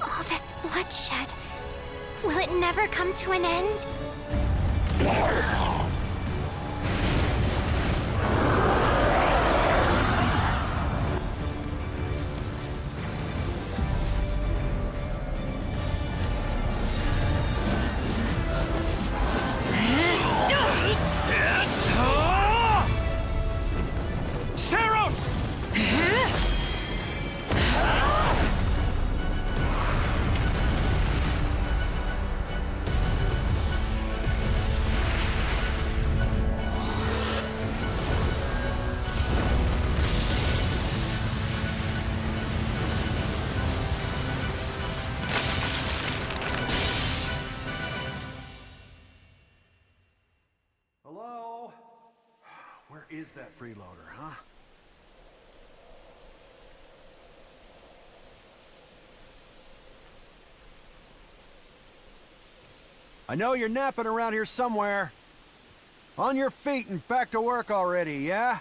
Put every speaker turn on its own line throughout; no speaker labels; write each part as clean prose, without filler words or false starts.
All this bloodshed. Will it never come to an end?
Hello? Where is that freeloader, huh? I know you're napping around here somewhere. On your feet and back to work already, yeah?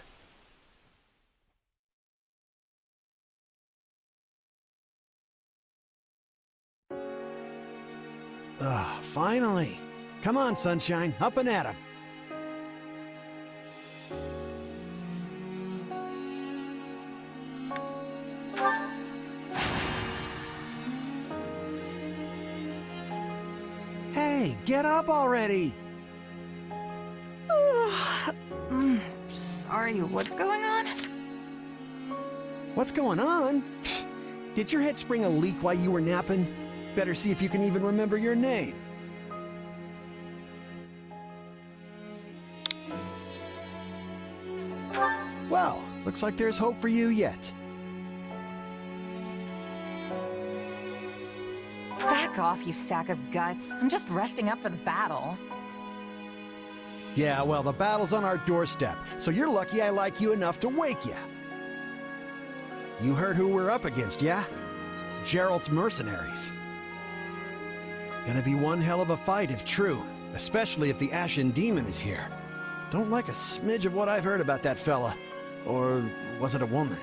Finally. Come on, Sunshine, up and at 'em. Hey, get up already!
Sorry, what's going on?
What's going on? Did your head spring a leak while you were napping? Better see if you can even remember your name. Well, looks like there's hope for you yet.
Back off, you sack of guts. I'm just resting up for the battle.
Yeah, well, the battle's on our doorstep, so you're lucky I like you enough to wake you. You heard who we're up against, yeah? Gerald's mercenaries. Gonna be one hell of a fight if true, especially if the Ashen Demon is here. Don't like a smidge of what I've heard about that fella. Or was it a woman?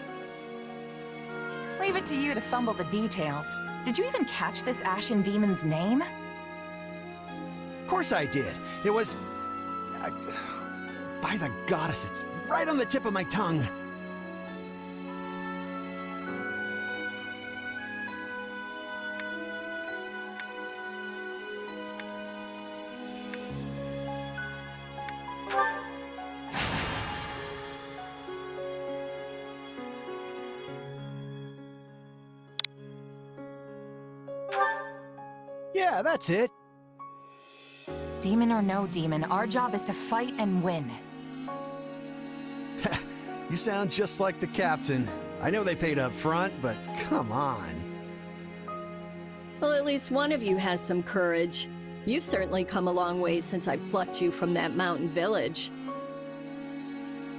Leave it to you to fumble the details. Did you even catch this Ashen Demon's name?
Of course I did. It was... by the goddess, it's right on the tip of my tongue. Yeah, that's it.
Demon or no demon, our job is to fight and win.
You sound just like the captain. I know they paid up front, but come on.
Well, at least one of you has some courage. You've certainly come a long way since I plucked you from that mountain village.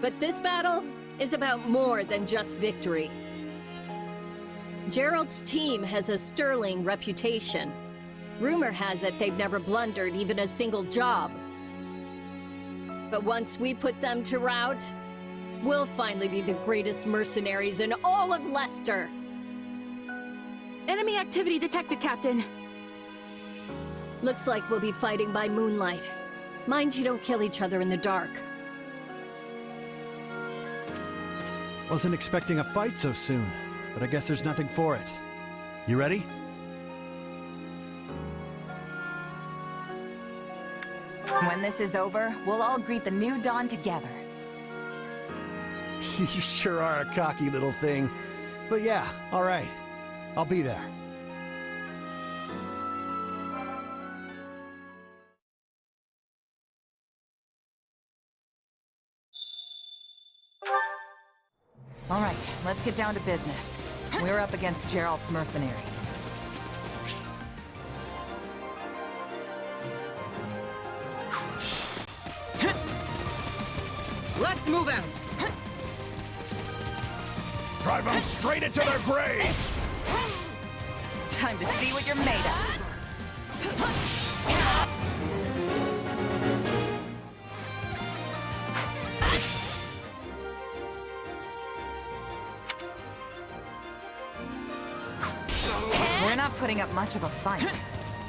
But this battle is about more than just victory. Gerald's team has a sterling reputation. Rumor has it they've never blundered even a single job. But once we put them to rout, we'll finally be the greatest mercenaries in all of Leicester.
Enemy activity detected, Captain.
Looks like we'll be fighting by moonlight. Mind you don't kill each other in the dark.
Wasn't expecting a fight so soon, but I guess there's nothing for it. You ready?
When this is over, we'll all greet the new dawn together.
You sure are a cocky little thing. But yeah, all right. I'll be there.
All right, let's get down to business. We're up against Gerald's mercenaries.
Let's move out!
Drive them straight into their graves!
Time to see what you're made of. We're not putting up much of a fight.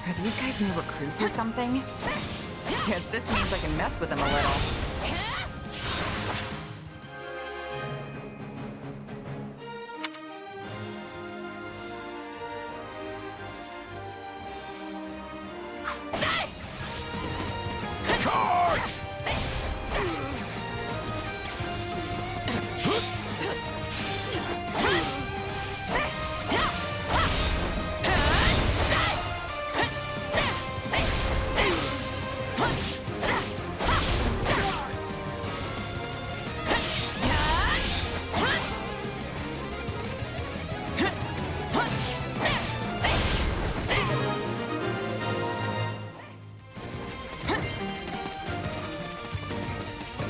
Are these guys new recruits or something? Guess this means I can mess with them a little.
Charge!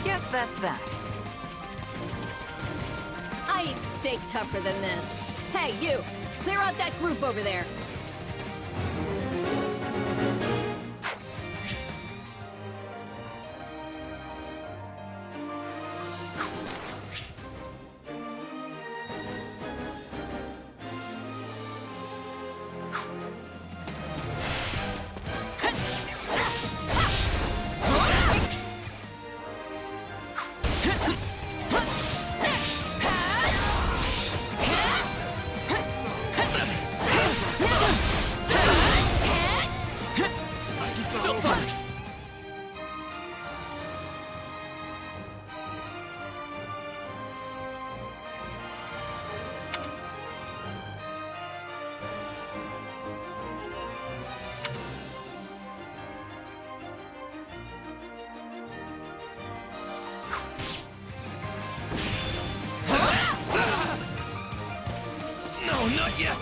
Guess that's that.
I eat steak tougher than this. Hey, you! Clear out that group over there!
No, not yet!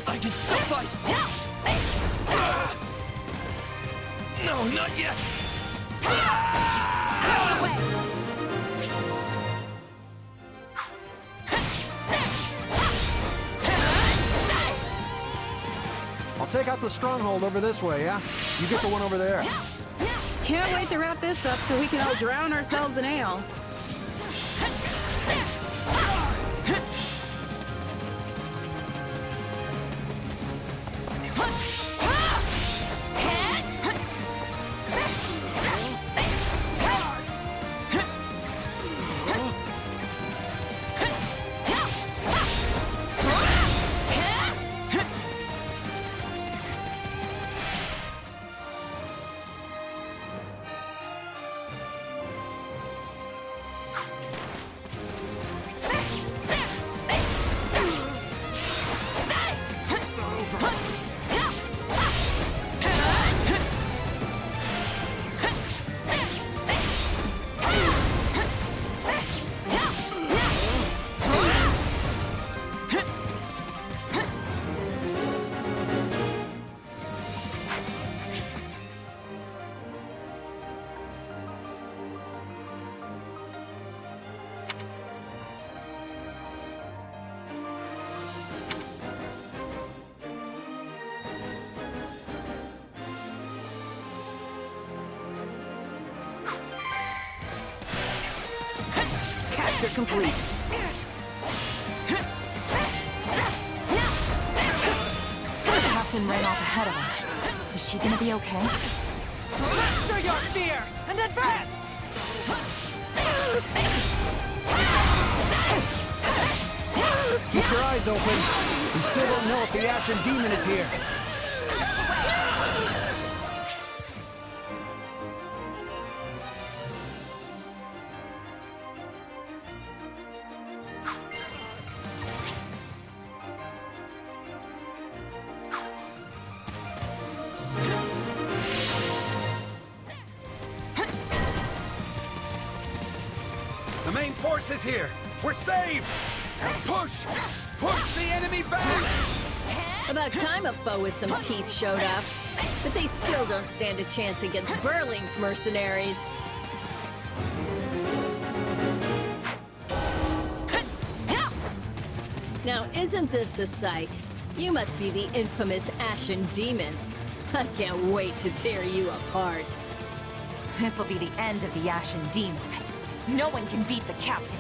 I can still fight! No, not yet!
I'll take out the stronghold over this way, yeah? You get the one over there.
Can't wait to wrap this up so we can all drown ourselves in ale.
Capture complete. The captain ran off ahead of us. Is she gonna be okay?
Master your fear and advance!
Keep your eyes open. We still don't know if the Ashen Demon is here.
The main force is here! We're saved! Push! Push the enemy back!
About time a foe with some teeth showed up. But they still don't stand a chance against Burling's mercenaries. Now, isn't this a sight? You must be the infamous Ashen Demon. I can't wait to tear you apart.
This'll be the end of the Ashen Demon. No one can beat the captain.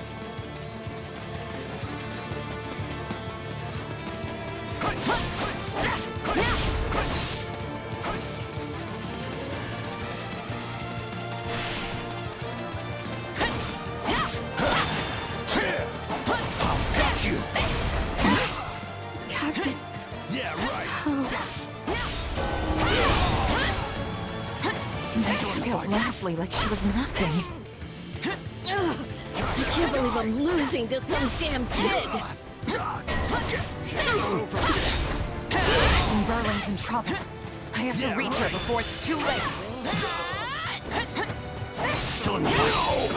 Got you!
Captain,
Yeah, right!
They took out Leslie like she was nothing.
Ugh, I can't believe I'm losing to some damn kid.
Captain Burling's in trouble. I have to reach her before it's too late.
Still in the fight!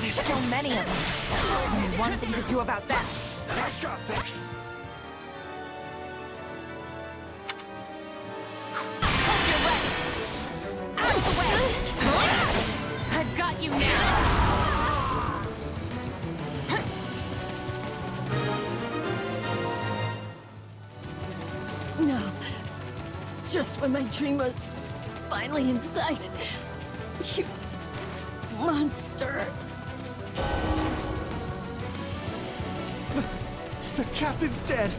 There's so many of them. Only one thing to do about that.
I got this!
Out of the way! I've got you now!
No. Just when my dream was finally in sight. You monster.
The captain's dead.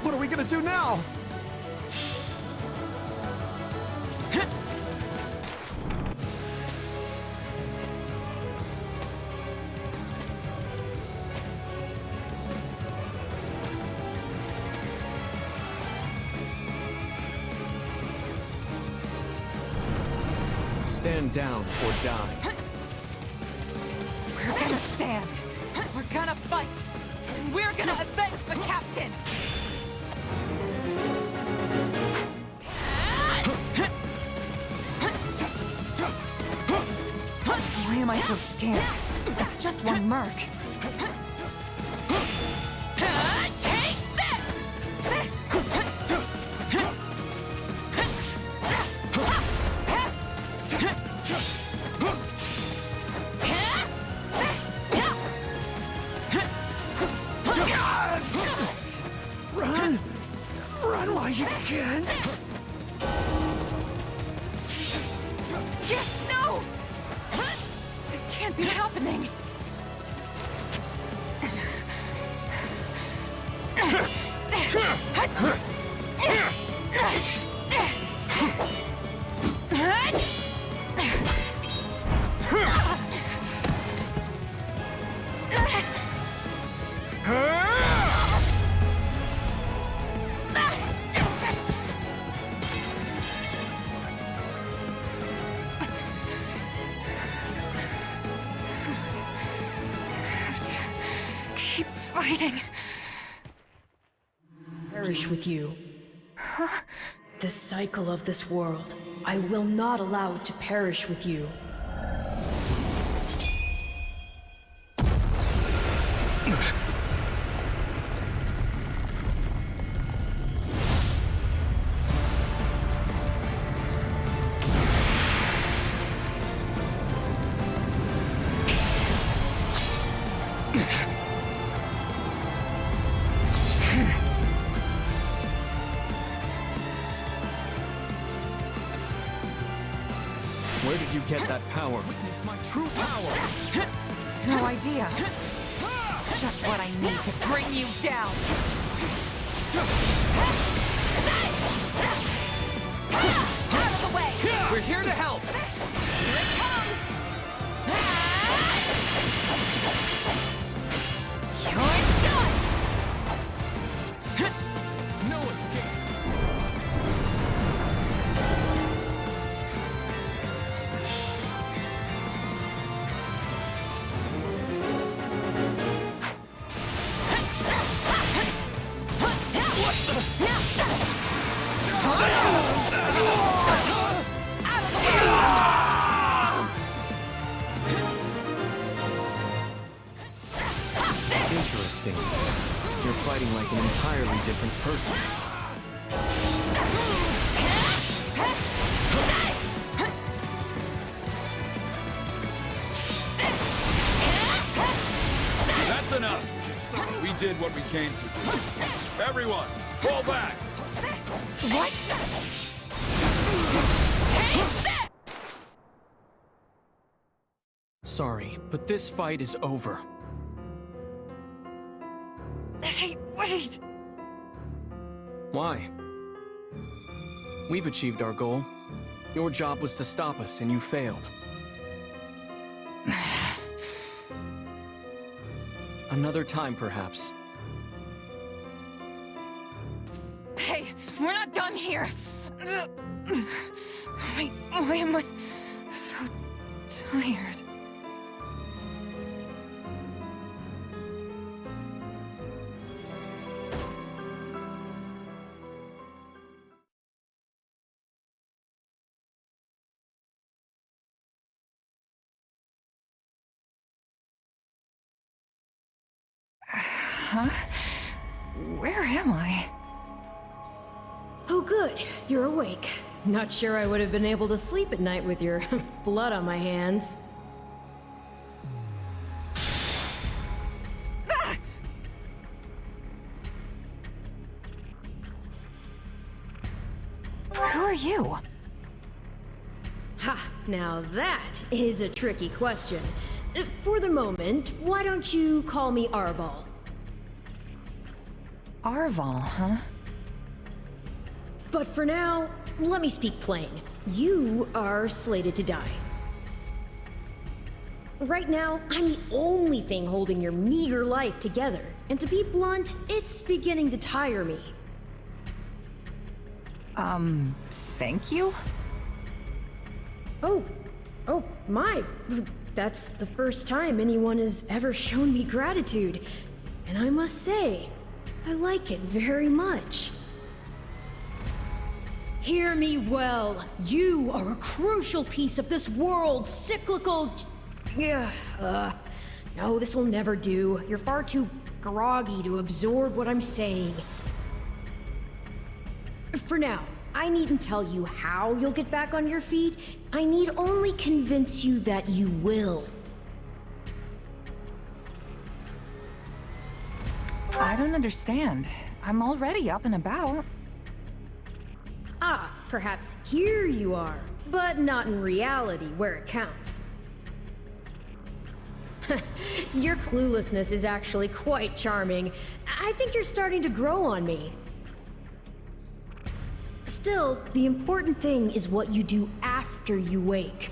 What are we gonna do now? Stand down or die.
We're gonna stand. We're gonna fight. And we're gonna avenge the captain! Why am I so scared? It's just one merc. Take
Run! Run while you can!
Yes, no! This can't be happening! Keep fighting.
Perish with you. The cycle of this world. I will not allow it to perish with you.
Where did you get that power?
Witness my true power!
No idea. It's just what I need to bring you down. Out of the way!
We're here to help!
Here it comes! You're done!
No escape! What entirely different person.
That's enough! We did what we came to do. Everyone, fall back!
What?
Sorry, but this fight is over.
Hey, wait!
Why? We've achieved our goal. Your job was to stop us, and you failed. Another time, perhaps.
Hey, we're not done here! Why am I so tired? Huh? Where am I?
Oh, good. You're awake. Not sure I would have been able to sleep at night with your blood on my hands.
Who are you?
Ha! Now that is a tricky question. For the moment, why don't you call me Arval?
Arval, huh?
But for now, let me speak plain. You are slated to die. Right now, I'm the only thing holding your meager life together. And to be blunt, it's beginning to tire me.
Thank you?
Oh, my. That's the first time anyone has ever shown me gratitude. And I must say, I like it very much. Hear me well. You are a crucial piece of this world's cyclical... No, this will never do. You're far too groggy to absorb what I'm saying. For now, I needn't tell you how you'll get back on your feet. I need only convince you that you will.
I don't understand. I'm already up and about.
Ah, perhaps here you are, but not in reality where it counts. Your cluelessness is actually quite charming. I think you're starting to grow on me. Still, the important thing is what you do after you wake.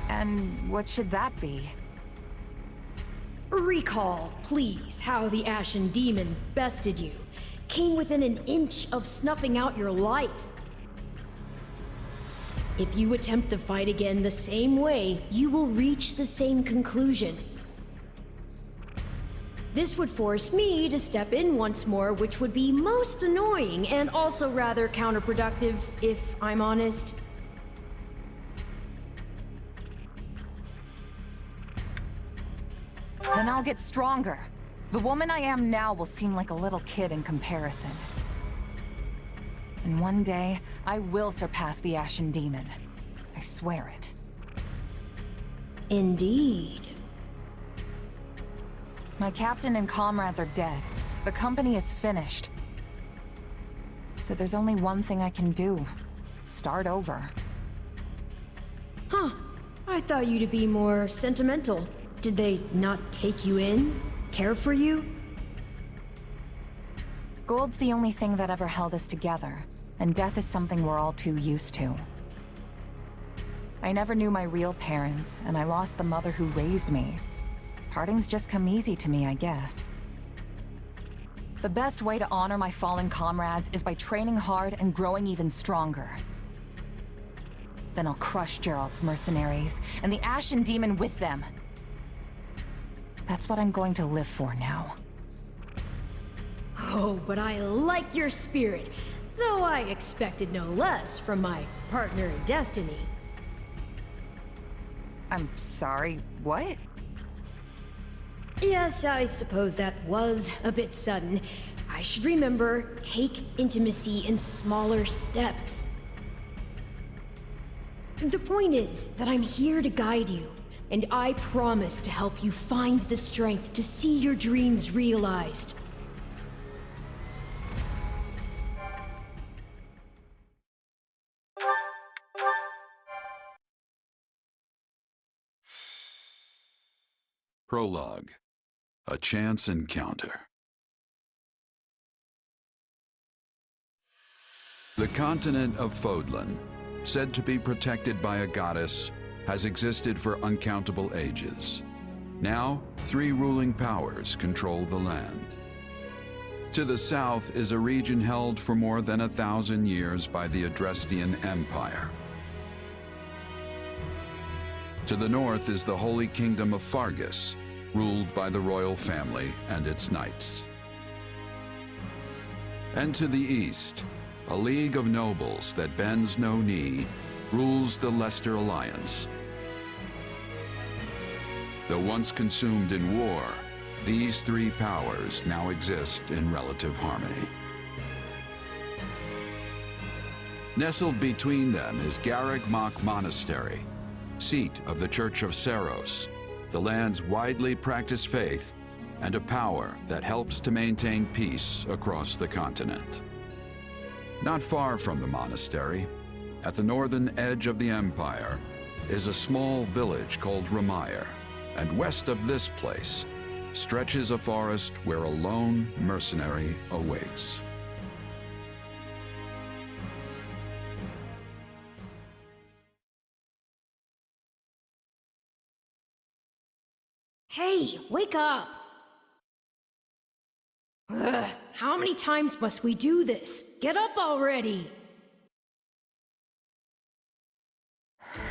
And what should that be?
Recall, please, how the Ashen Demon bested you. Came within an inch of snuffing out your life. If you attempt the fight again the same way, you will reach the same conclusion. This would force me to step in once more, which would be most annoying and also rather counterproductive, if I'm honest.
Then I'll get stronger. The woman I am now will seem like a little kid in comparison. And one day, I will surpass the Ashen Demon. I swear it.
Indeed.
My captain and comrades are dead. The company is finished. So there's only one thing I can do. Start over.
Huh. I thought you to be more sentimental. Did they not take you in? Care for you?
Gold's the only thing that ever held us together, and death is something we're all too used to. I never knew my real parents, and I lost the mother who raised me. Partings just come easy to me, I guess. The best way to honor my fallen comrades is by training hard and growing even stronger. Then I'll crush Gerald's mercenaries, and the Ashen Demon with them. That's what I'm going to live for now.
Oh, but I like your spirit, though I expected no less from my partner in destiny.
I'm sorry, what?
Yes, I suppose that was a bit sudden, I should remember, take intimacy in smaller steps. The point is that I'm here to guide you, and I promise to help you find the strength to see your dreams realized.
Prologue. A chance encounter. The continent of Fodlan, said to be protected by a goddess, has existed for uncountable ages. Now, 3 ruling powers control the land. To the south is a region held for more than 1,000 years by the Adrestian Empire. To the north is the Holy Kingdom of Fargus, ruled by the royal family and its knights. And to the east, a league of nobles that bends no knee rules the Leicester Alliance. Though once consumed in war, these 3 powers now exist in relative harmony. Nestled between them is Garreg Mach Monastery, seat of the Church of Saros, the land's widely practiced faith, and a power that helps to maintain peace across the continent. Not far from the monastery, at the northern edge of the empire, is a small village called Ramire, and west of this place stretches a forest where a lone mercenary awaits.
Hey, wake up! Ugh, how many times must we do this? Get up already!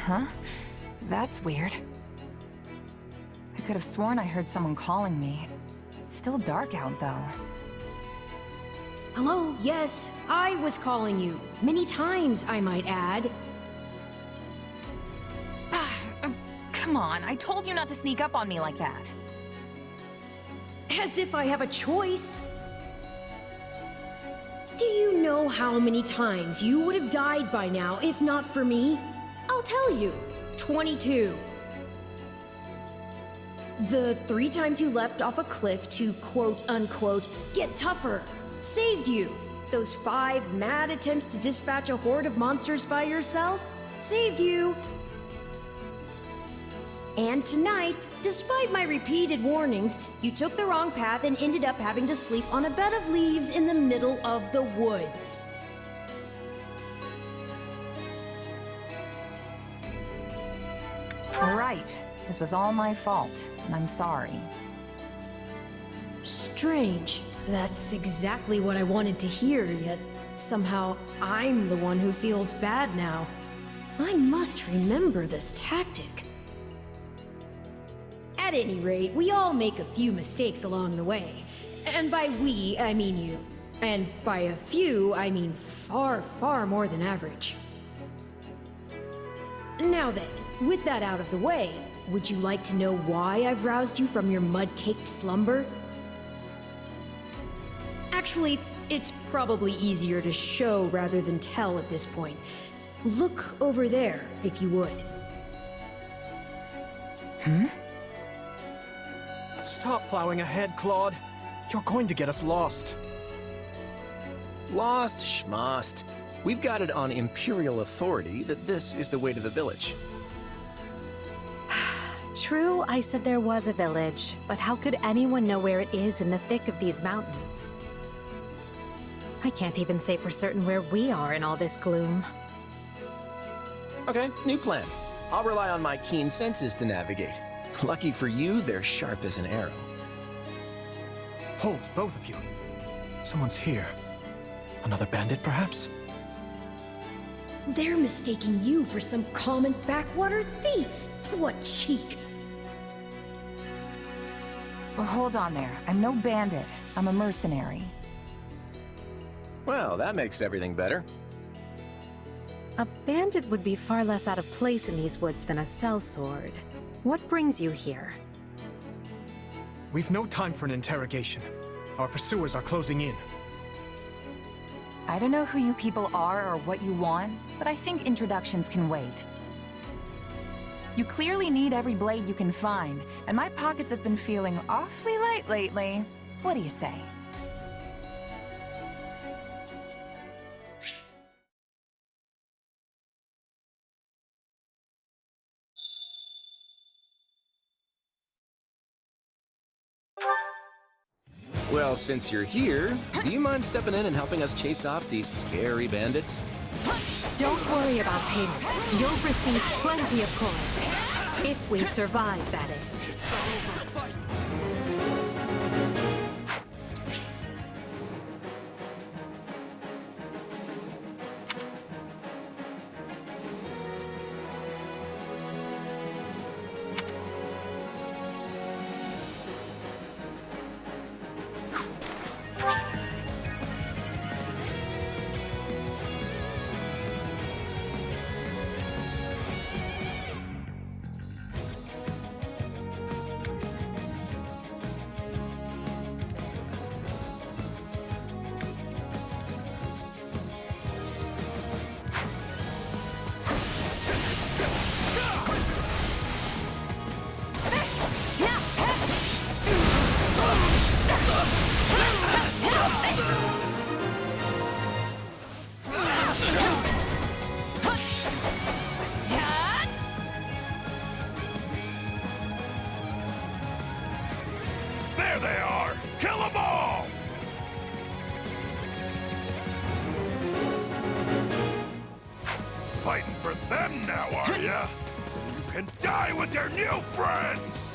Huh? That's weird. I could have sworn I heard someone calling me. It's still dark out, though.
Hello, yes, I was calling you. Many times, I might add.
Come on, I told you not to sneak up on me like that.
As if I have a choice. Do you know how many times you would have died by now if not for me? I'll tell you. 22. The 3 times you leapt off a cliff to quote-unquote get tougher saved you. Those 5 mad attempts to dispatch a horde of monsters by yourself saved you. And tonight, despite my repeated warnings, you took the wrong path and ended up having to sleep on a bed of leaves in the middle of the woods.
Right. This was all my fault, and I'm sorry.
Strange. That's exactly what I wanted to hear, yet somehow I'm the one who feels bad now. I must remember this tactic. At any rate, we all make a few mistakes along the way. And by we, I mean you. And by a few, I mean far, far more than average. Now then, with that out of the way, would you like to know why I've roused you from your mud-caked slumber? Actually, it's probably easier to show rather than tell at this point. Look over there, if you would.
Stop plowing ahead, Claude. You're going to get us lost.
Lost schmost. We've got it on Imperial authority that this is the way to the village.
True, I said there was a village, but how could anyone know where it is in the thick of these mountains? I can't even say for certain where we are in all this gloom.
Okay, new plan. I'll rely on my keen senses to navigate. Lucky for you, they're sharp as an arrow.
Hold, both of you. Someone's here. Another bandit, perhaps?
They're mistaking you for some common backwater thief. What cheek.
Well, hold on there. I'm no bandit. I'm a mercenary.
Well, that makes everything better.
A bandit would be far less out of place in these woods than a sellsword. What brings you here?
We've no time for an interrogation. Our pursuers are closing in.
I don't know who you people are or what you want, but I think introductions can wait. You clearly need every blade you can find, and my pockets have been feeling awfully light lately. What do you say?
Well, since you're here, do you mind stepping in and helping us chase off these scary bandits?
Don't worry about payment. You'll receive plenty of coin. If we survive, that is.
There they are! Kill them all! Fighting for them now, are ya? You can die with your new friends!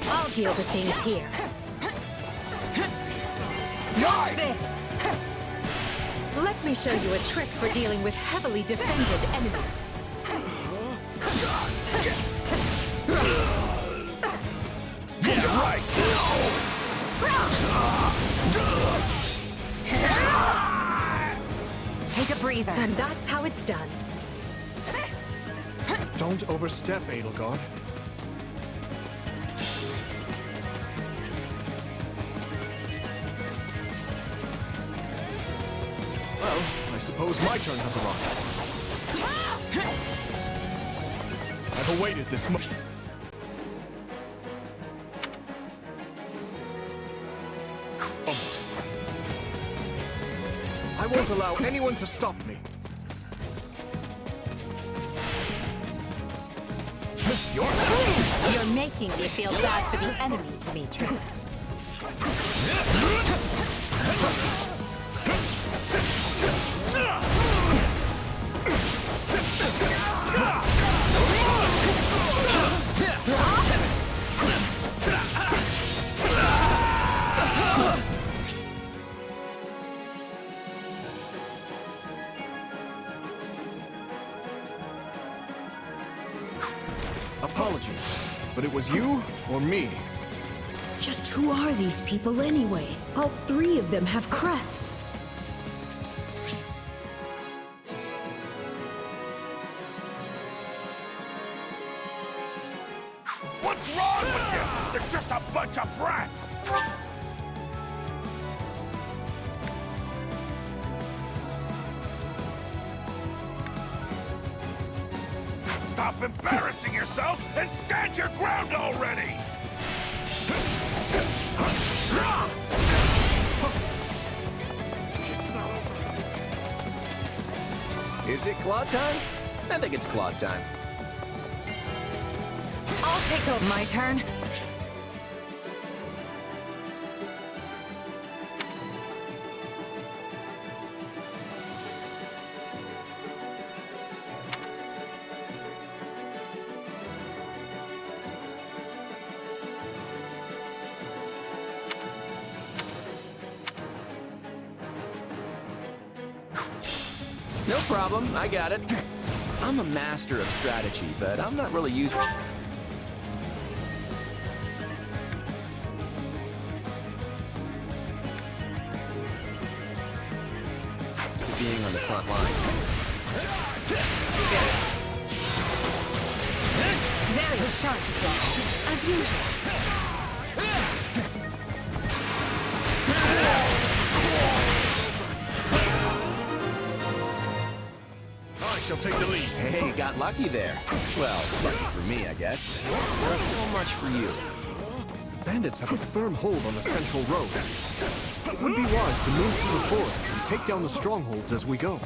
I'll deal with things here. Watch this! Let me show you a trick for dealing with heavily defended enemies.
Get right!
Take a breather.
And that's how it's done.
Don't overstep, Edelgard. Well, I suppose my turn has arrived. I've awaited this much. I won't allow anyone to stop me.
You're making me feel bad for the enemy, Dimitri.
Apologies, but it was you or me.
Just who are these people anyway? All three of them have crests.
What's wrong with you? They're just a bunch of brats! Stop embarrassing yourself and stand your ground already!
Is it Claude time? I think it's Claude time.
I'll take over. My turn.
No problem, I got it. I'm a master of strategy, but I'm not really used to being on the front lines.
Very sharp, as usual.
I shall take the lead.
Hey, got lucky there. Well, lucky for me, I guess. Not so much for you.
Bandits have a firm hold on the central road. It would be wise to move through the forest and take down the strongholds as we go.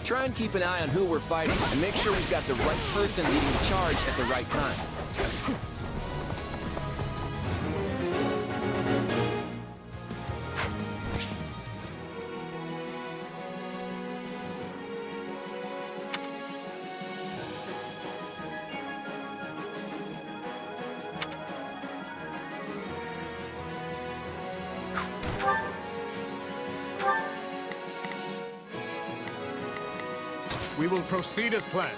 Try and keep an eye on who we're fighting, and make sure we've got the right person leading the charge at the right time.
We will proceed as planned.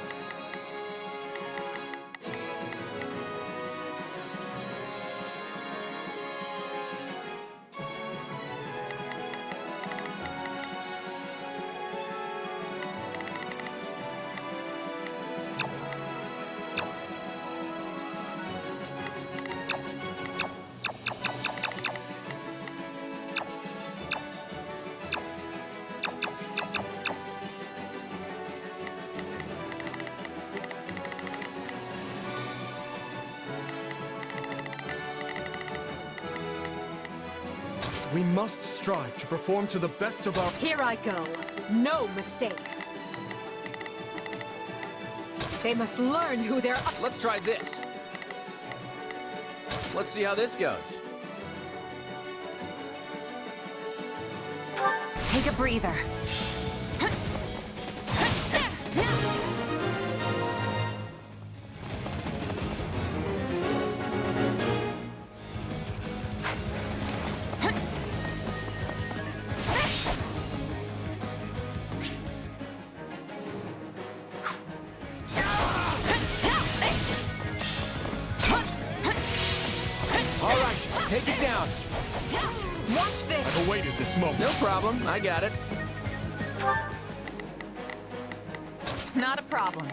We must strive to perform to the best of our...
Here I go. No mistakes. They must learn who they're up.
Let's try this. Let's see how this goes.
Take a breather.
Take it down.
Watch this.
I've awaited this moment.
No problem. I got it.
Not a problem.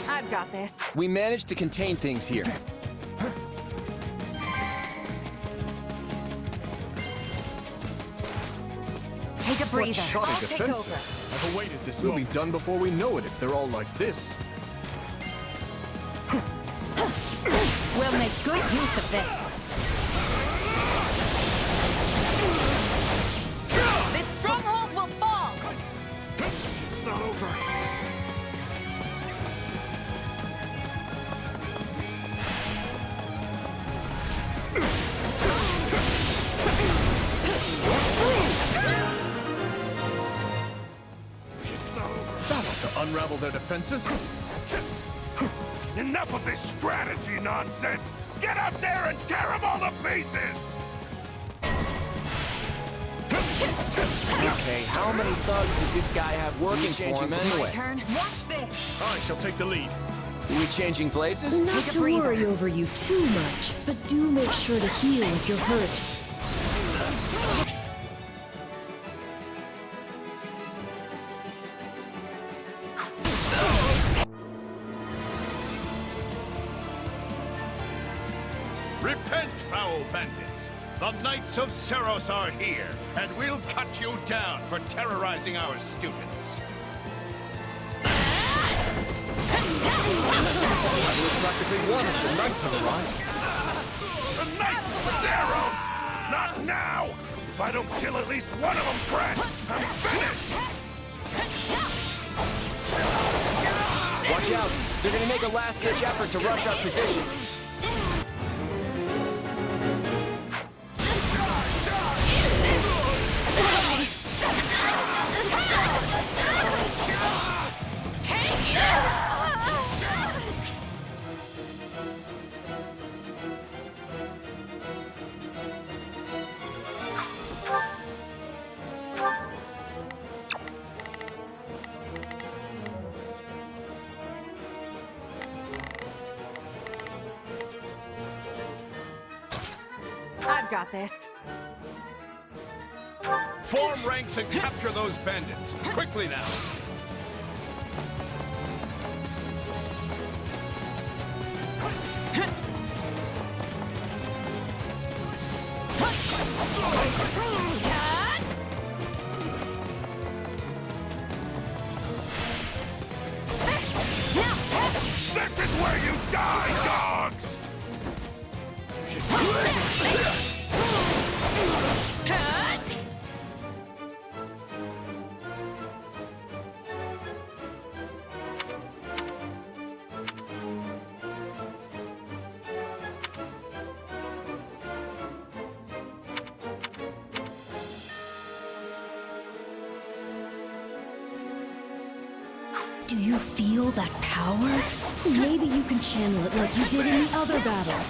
I've got this.
We managed to contain things here.
Take a breather.
What shoddy
I'll take over.
defenses. I've awaited this moment. We'll be done before we know it if they're all like this.
We'll make good use of this.
This stronghold will fall!
It's not over. It's not over.
That ought to unravel their defenses.
Enough of this strategy nonsense! Get out there and tear them all to pieces!
Okay, how many thugs does this guy have working for him anyway?
My turn. Watch this.
I shall take the lead.
We changing places?
Not to worry over you too much, but do make sure to heal if you're hurt.
Repent, foul bandits! The Knights of Seros are here, and we'll cut you down for terrorizing our students.
That was practically one of the knights have arrived.
The Knights of Seros! Not now! If I don't kill at least one of them, Brett, I'm finished!
Watch out! They're gonna make a last-ditch effort to rush our position.
got this.
Form ranks and capture those bandits. Quickly now.
This is where you die, dogs!
Do you feel that power? Maybe you can channel it like you did in the other battle.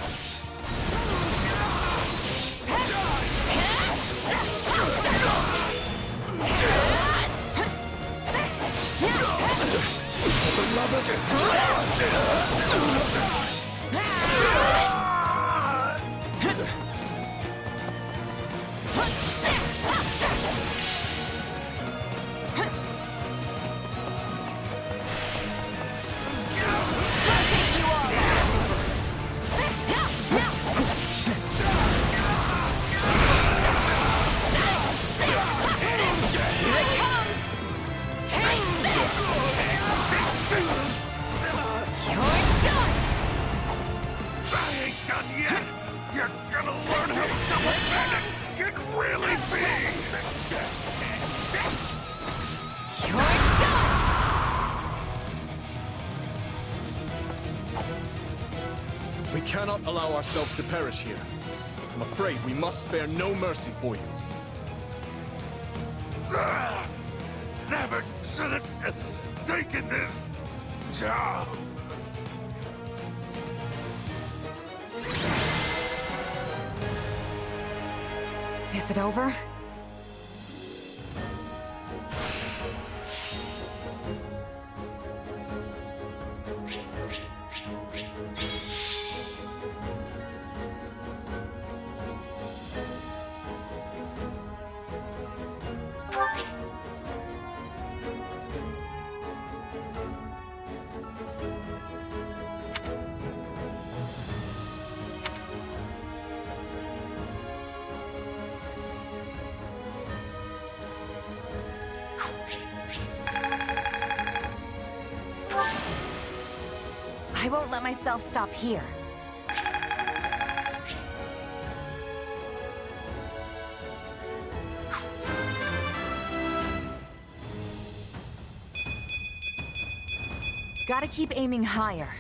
We cannot allow ourselves to perish here. I'm afraid we must spare no mercy for you.
Never should have taken this job.
Is it over? I won't let myself stop here. Gotta keep aiming higher.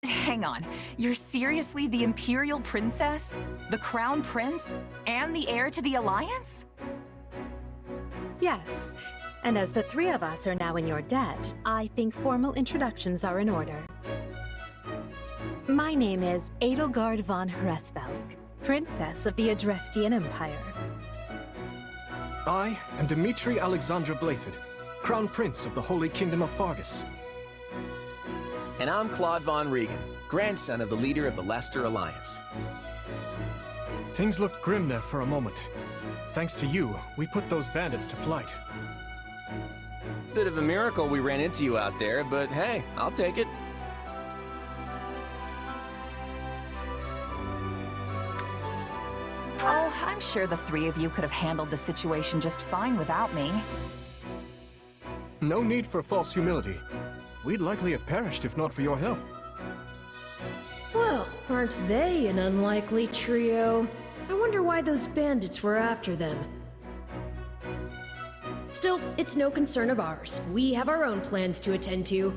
Hang on, you're seriously the Imperial Princess? The Crown Prince? And the heir to the Alliance?
Yes, and as the three of us are now in your debt, I think formal introductions are in order. My name is Edelgard von Hresvelg, Princess of the Adrestian Empire.
I am Dmitri Alexandra Blathid, Crown Prince of the Holy Kingdom of Fargus.
And I'm Claude von Regan, grandson of the leader of the Leicester Alliance.
Things looked grim there for a moment. Thanks to you, we put those bandits to flight.
Bit of a miracle we ran into you out there, but hey, I'll take it.
I'm sure the three of you could have handled the situation just fine without me.
No need for false humility. We'd likely have perished if not for your help.
Well, aren't they an unlikely trio? I wonder why those bandits were after them. Still, it's no concern of ours. We have our own plans to attend to.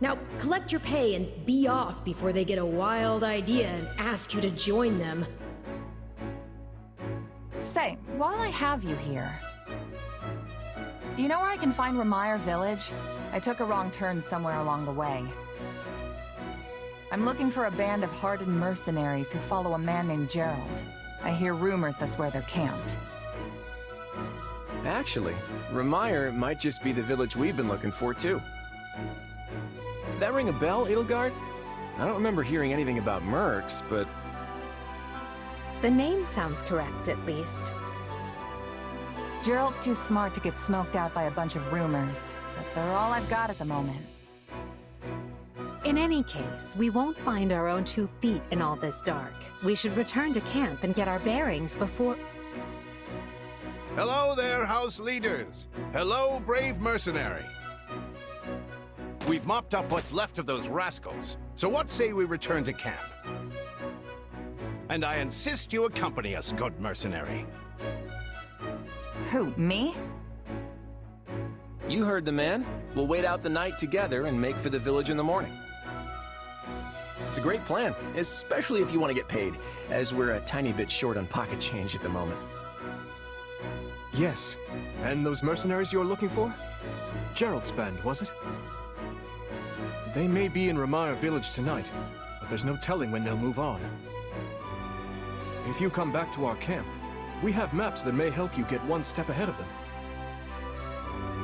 Now, collect your pay and be off before they get a wild idea and ask you to join them.
Say, while I have you here, do you know where I can find Ramire Village? I took a wrong turn somewhere along the way. I'm looking for a band of hardened mercenaries who follow a man named Gerald. I hear rumors that's where they're camped.
Actually, Ramire might just be the village we've been looking for, too. That ring a bell, Edelgard? I don't remember hearing anything about mercs, but...
The name sounds correct, at least.
Gerald's too smart to get smoked out by a bunch of rumors, but they're all I've got at the moment.
In any case, we won't find our own 2 feet in all this dark. We should return to camp and get our bearings before...
Hello there, house leaders. Hello, brave mercenary. We've mopped up what's left of those rascals, so what say we return to camp? And I insist you accompany us, good mercenary.
Who, me?
You heard the man. We'll wait out the night together and make for the village in the morning. It's a great plan, especially if you want to get paid, as we're a tiny bit short on pocket change at the moment.
Yes. And those mercenaries you're looking for? Gerald's band, was it? They may be in Ramire Village tonight, but there's no telling when they'll move on. If you come back to our camp, we have maps that may help you get one step ahead of them.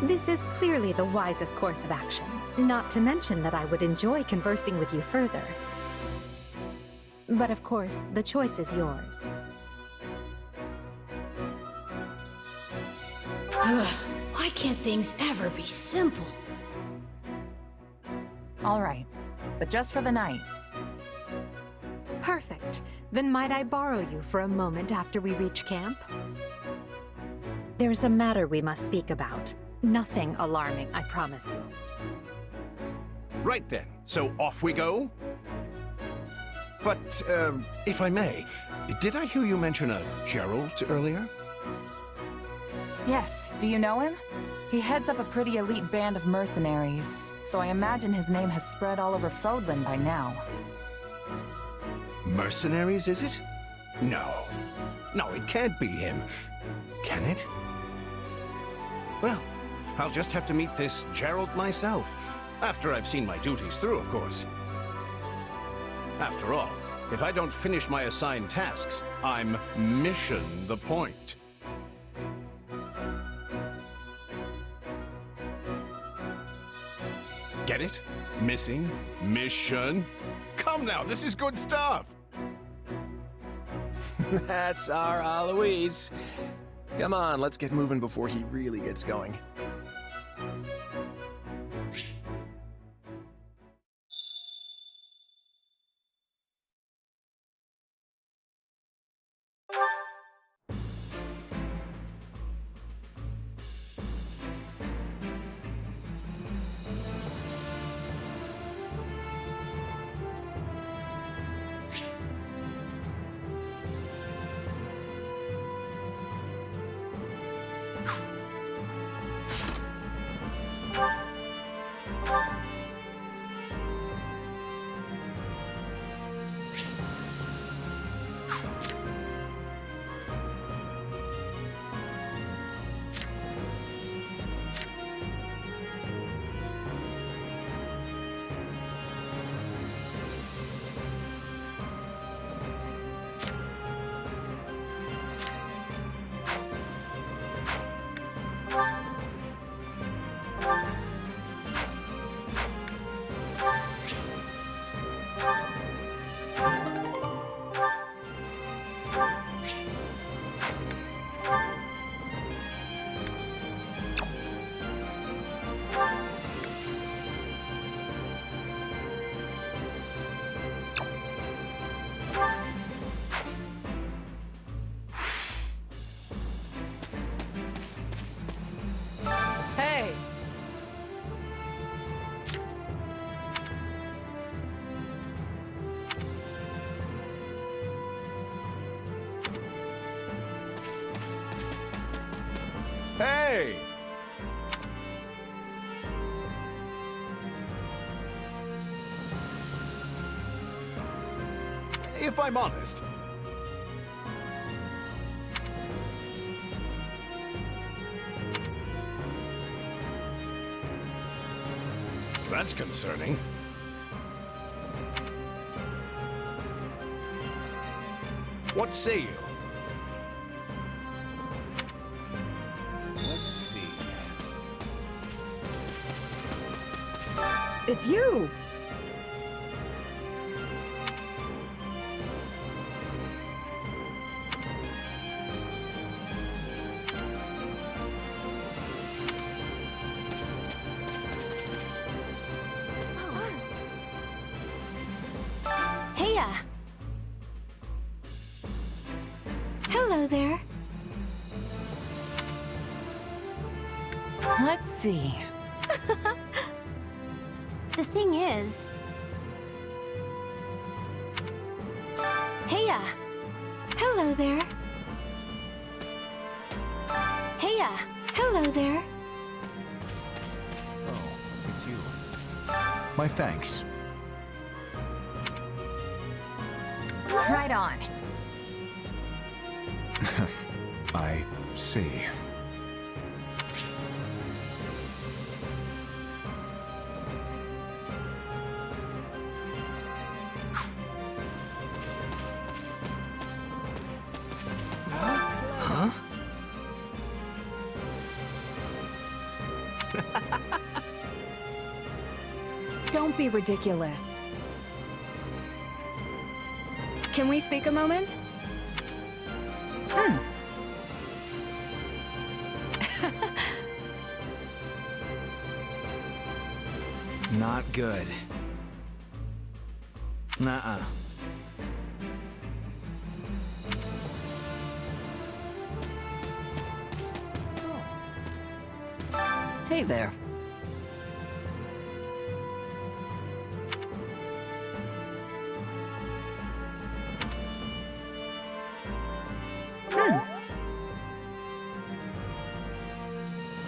This is clearly the wisest course of action. Not to mention that I would enjoy conversing with you further. But of course, the choice is yours.
Ugh, why can't things ever be simple?
All right, but just for the night.
Perfect. Then might I borrow you for a moment after we reach camp? There's a matter we must speak about. Nothing alarming, I promise you.
Right then, so off we go? But, if I may, did I hear you mention a Gerald earlier?
Yes, do you know him? He heads up a pretty elite band of mercenaries, so I imagine his name has spread all over Fodlan by now.
Mercenaries, is it? No. No, it can't be him. Can it? Well, I'll just have to meet this Gerald myself. After I've seen my duties through, of course. After all, if I don't finish my assigned tasks, I'm mission the point. Get it? Missing? Mission? Come now, this is good stuff!
That's our Aloise. Come on, let's get moving before he really gets going.
Hey! If I'm honest, that's concerning. What say you? Let's see.
It's you!
Heya! Hello there.
Let's see.
The thing is... Heya! Hello there. Heya! Hello there.
Oh, it's you. My thanks.
Right on.
I see. Huh?
Don't be ridiculous. Can we speak a moment?
Not good. Nuh-uh.
Hey there.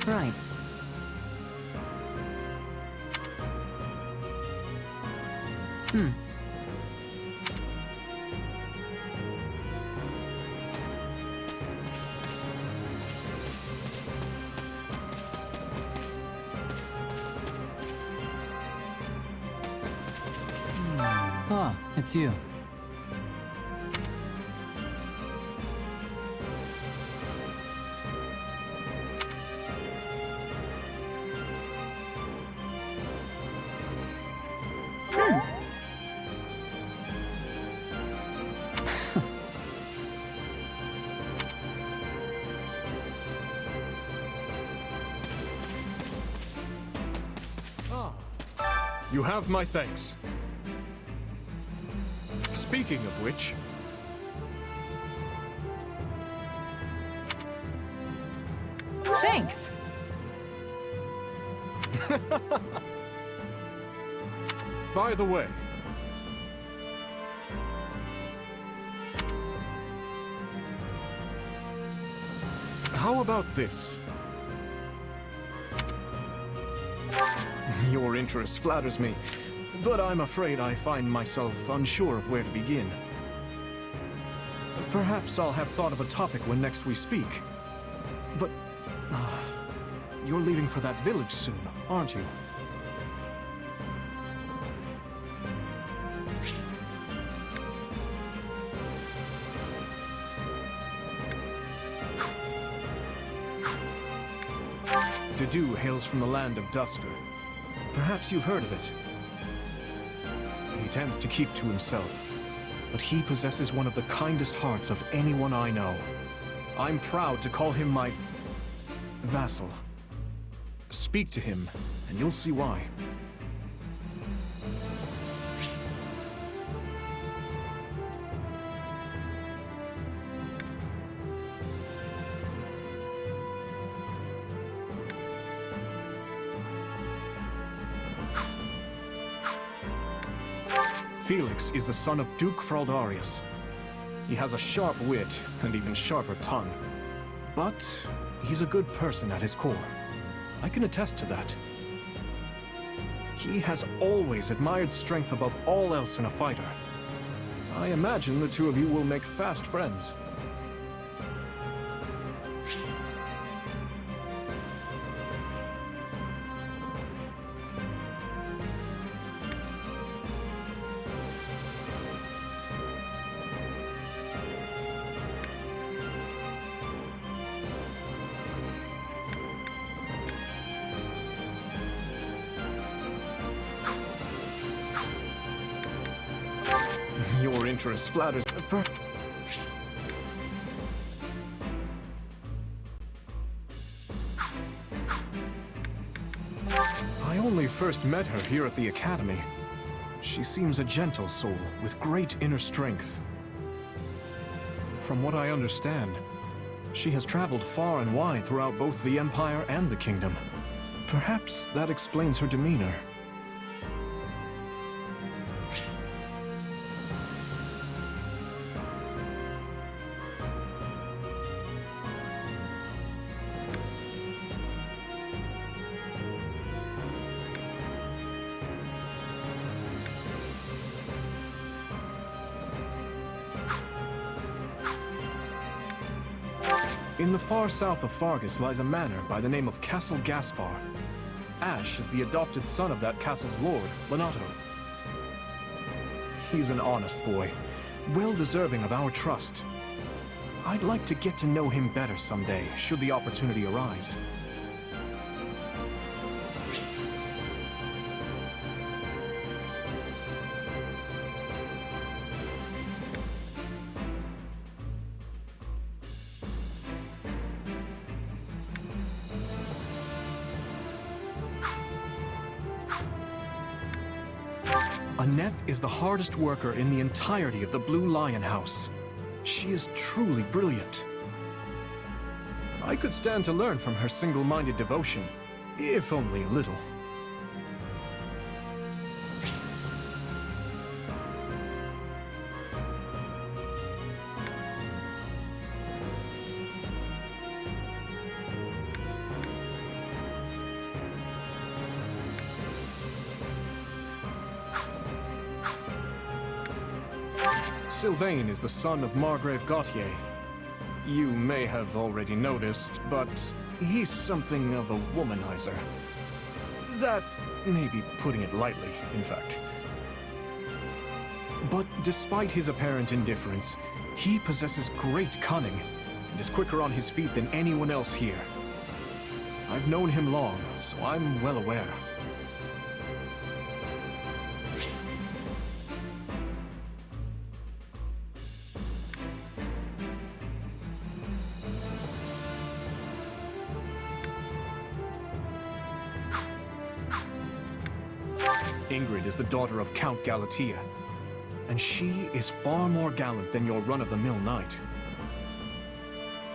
Right.
Ah, it's you.
You have my thanks. Speaking of which...
Thanks.
By the way... How about this? Your interest flatters me, but I'm afraid I find myself unsure of where to begin. Perhaps I'll have thought of a topic when next we speak. But... you're leaving for that village soon, aren't you? Dedu hails from the land of Dusker. Perhaps you've heard of it. He tends to keep to himself, but he possesses one of the kindest hearts of anyone I know. I'm proud to call him my... vassal. Speak to him, and you'll see why. Felix is the son of Duke Fraldarius. He has a sharp wit and even sharper tongue. But he's a good person at his core. I can attest to that. He has always admired strength above all else in a fighter. I imagine the two of you will make fast friends. Your interest flatters. I only first met her here at the Academy. She seems a gentle soul with great inner strength. From what I understand, she has traveled far and wide throughout both the Empire and the Kingdom. Perhaps that explains her demeanor. In the far south of Fargus lies a manor by the name of Castle Gaspar. Ash is the adopted son of that castle's lord, Lenato. He's an honest boy, well deserving of our trust. I'd like to get to know him better someday, should the opportunity arise. Annette is the hardest worker in the entirety of the Blue Lion House. She is truly brilliant. I could stand to learn from her single-minded devotion, if only a little. Sylvain is the son of Margrave Gautier. You may have already noticed, but he's something of a womanizer. That may be putting it lightly, in fact. But despite his apparent indifference, he possesses great cunning and is quicker on his feet than anyone else here. I've known him long, so I'm well aware. Ingrid is the daughter of Count Galatea, and she is far more gallant than your run-of-the-mill knight.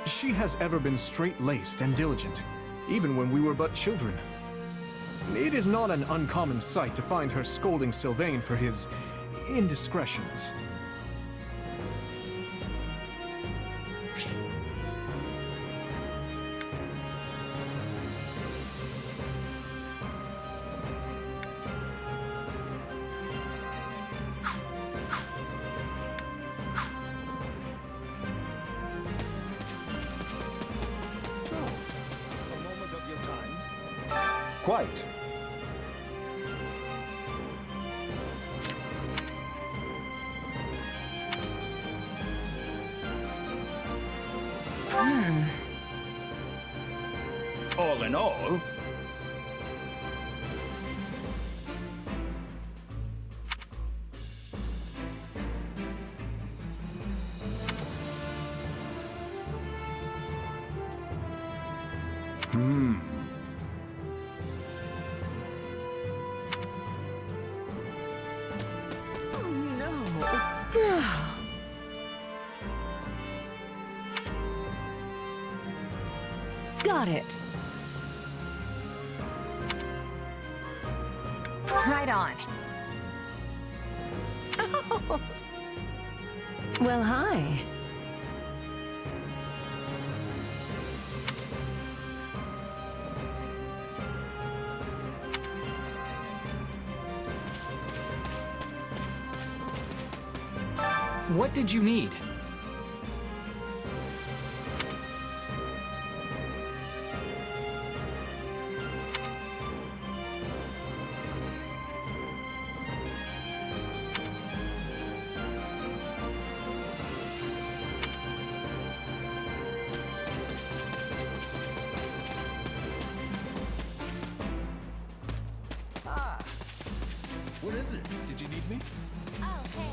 She has ever been straight-laced and diligent, even when we were but children. It is not an uncommon sight to find her scolding Sylvain for his indiscretions.
Quite.
All in all,
Got it. Right on.
Oh. Well, hi.
What did you need?
What is it? Did you need me?
Oh, hey.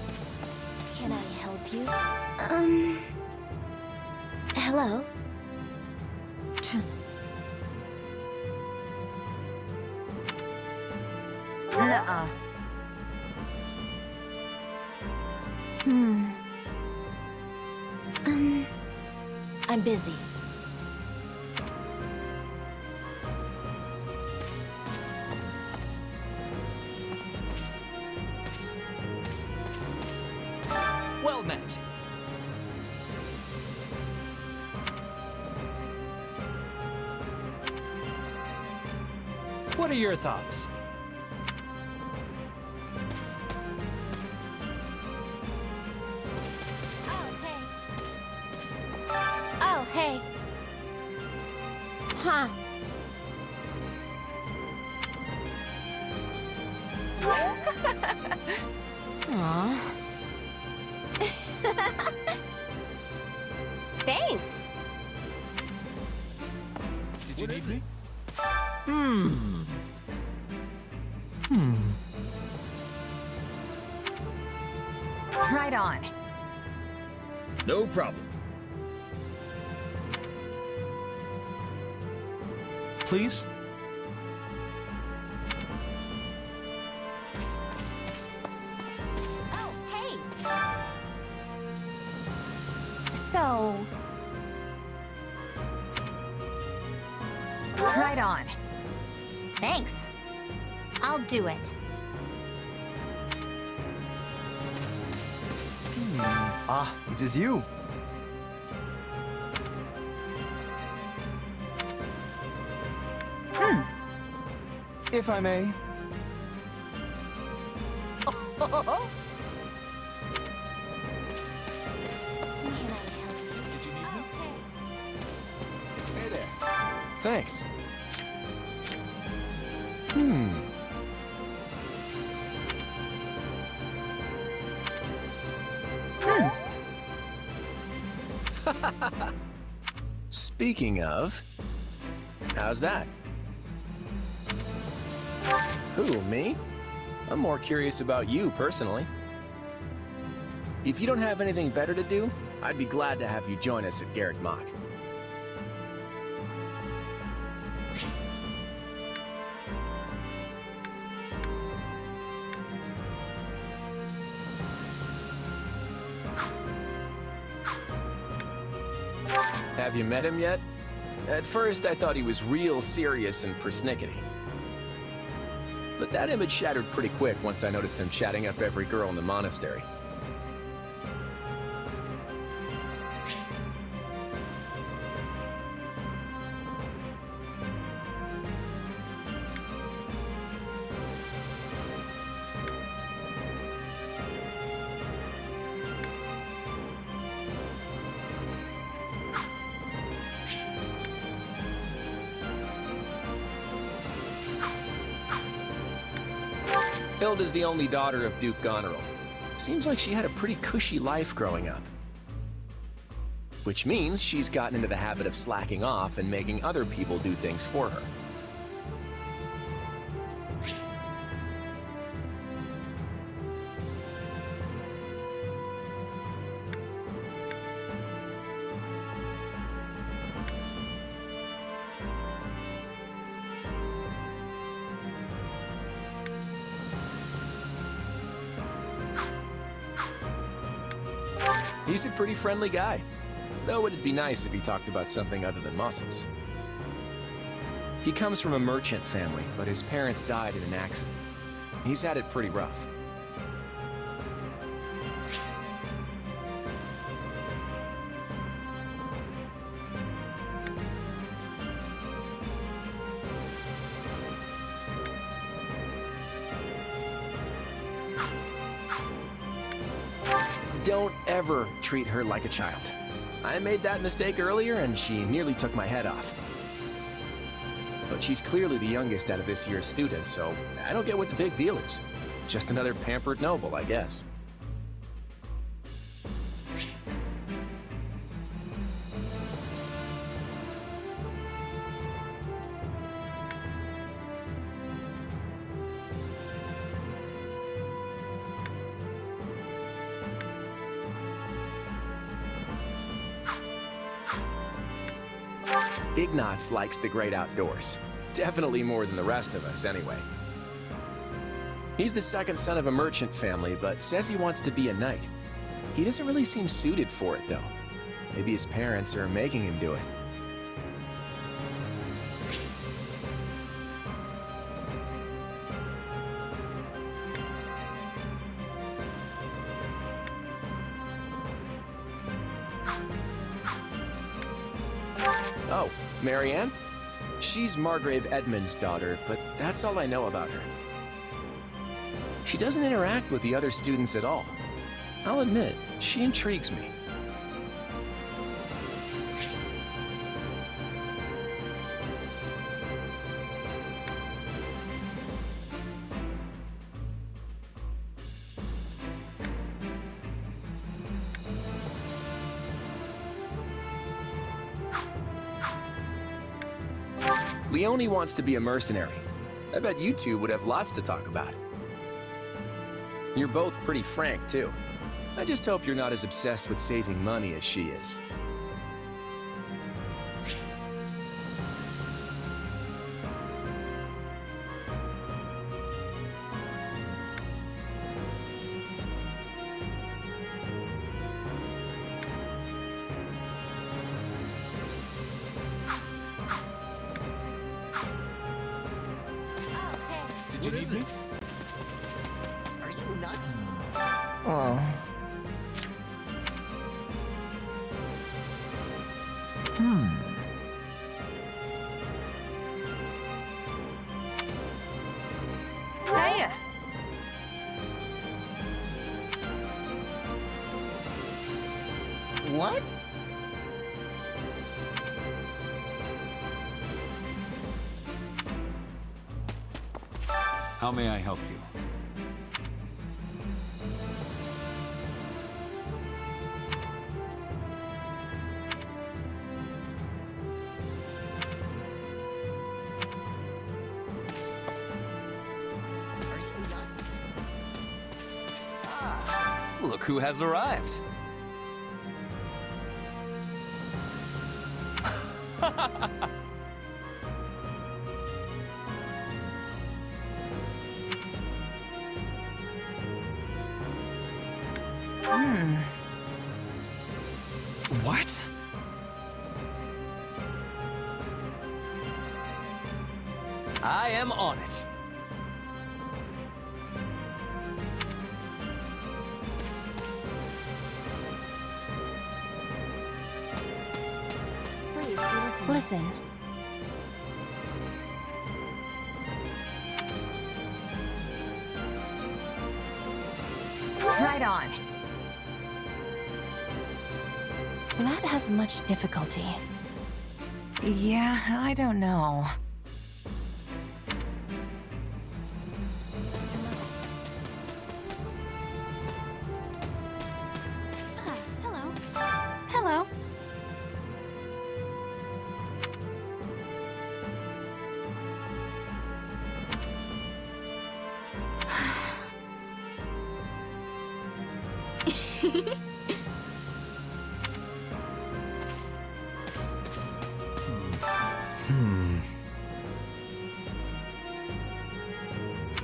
Can I help you? Hello?
Nuh-uh.
I'm busy.
Well met. What are your thoughts?
Oh, hey. Huh. Aw. Thanks.
Did you need me?
Right on.
No problem.
Please?
Oh, hey. So,
Right on.
thanks. I'll do it.
Ah, it is you. If I may.
Hey there. Thanks. Speaking of, how's that? Who, me? I'm more curious about you, personally. If you don't have anything better to do, I'd be glad to have you join us at Garrick Mach. Have you met him yet? At first, I thought he was real serious and persnickety. But that image shattered pretty quick once I noticed him chatting up every girl in the monastery. Hilda's the only daughter of Duke Goneril. Seems like she had a pretty cushy life growing up. Which means she's gotten into the habit of slacking off and making other people do things for her. He's a pretty friendly guy, though it'd be nice if he talked about something other than muscles. He comes from a merchant family, but his parents died in an accident. He's had it pretty rough. Don't ever treat her like a child. I made that mistake earlier, and she nearly took my head off. But she's clearly the youngest out of this year's students, so I don't get what the big deal is. Just another pampered noble, I guess. Ignatz likes the great outdoors. Definitely more than the rest of us, anyway. He's the second son of a merchant family, but says he wants to be a knight. He doesn't really seem suited for it, though. Maybe his parents are making him do it. Oh, Marianne? She's Margrave Edmund's daughter, but that's all I know about her. She doesn't interact with the other students at all. I'll admit, she intrigues me. Leone wants to be a mercenary. I bet you two would have lots to talk about. You're both pretty frank, too. I just hope you're not as obsessed with saving money as she is.
Did you need me? Are you nuts?
Oh.
Hey!
What?
How may I help you?
Look who has arrived.
What?
I am on it.
Please, listen.
Right on.
That has much difficulty.
Yeah, I don't know.
Hello. Hello.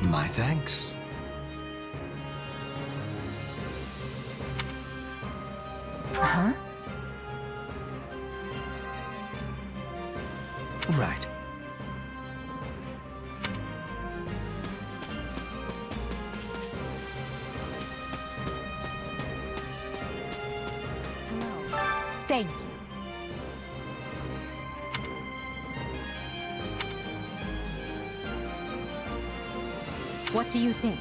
My thanks.
Huh?
Right.
Thank you. What do you think?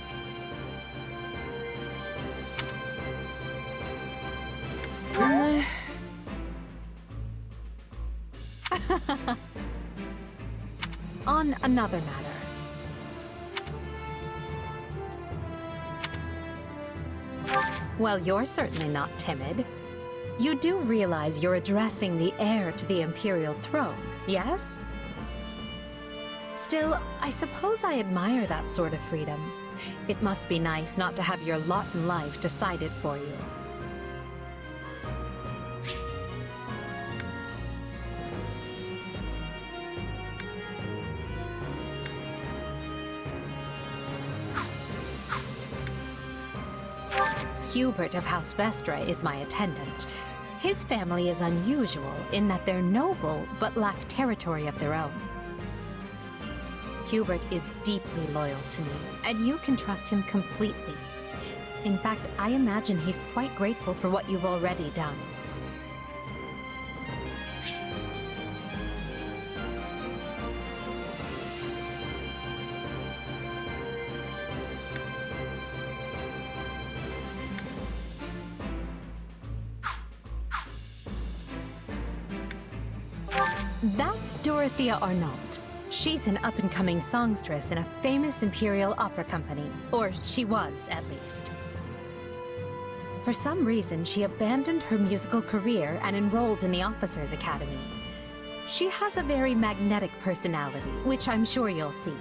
On another matter. Well, you're certainly not timid. You do realize you're addressing the heir to the Imperial throne, yes? Still, I suppose I admire that sort of freedom. It must be nice not to have your lot in life decided for you. Hubert of House Vestra is my attendant. His family is unusual in that they're noble but lack territory of their own. Hubert is deeply loyal to me, and you can trust him completely. In fact, I imagine he's quite grateful for what you've already done. That's Dorothea Arnault. She's an up-and-coming songstress in a famous Imperial opera company. Or she was, at least. For some reason, she abandoned her musical career and enrolled in the Officers' Academy. She has a very magnetic personality, which I'm sure you'll see.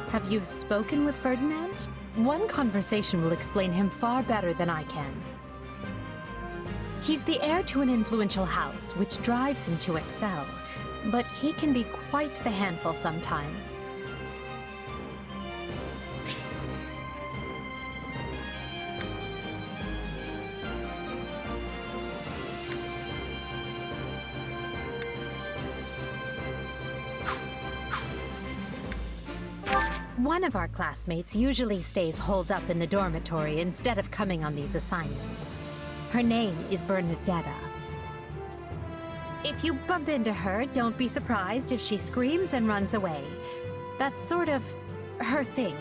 Have you spoken with Ferdinand? One conversation will explain him far better than I can. He's the heir to an influential house, which drives him to excel. But he can be quite the handful sometimes. One of our classmates usually stays holed up in the dormitory instead of coming on these assignments. Her name is Bernadetta. If you bump into her, don't be surprised if she screams and runs away. That's sort of her thing.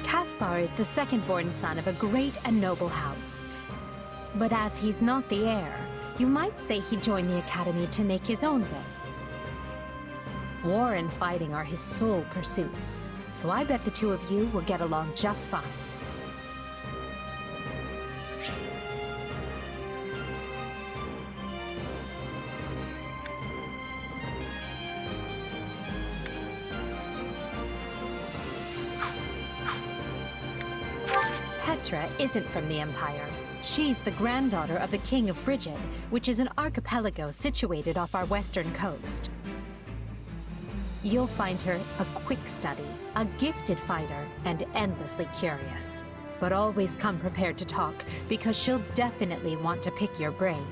Caspar is the second-born son of a great and noble house. But as he's not the heir, you might say he joined the academy to make his own way. War and fighting are his sole pursuits, so I bet the two of you will get along just fine. Petra isn't from the Empire. She's the granddaughter of the King of Brigid, which is an archipelago situated off our western coast. You'll find her a quick study, a gifted fighter, and endlessly curious. But always come prepared to talk, because she'll definitely want to pick your brain.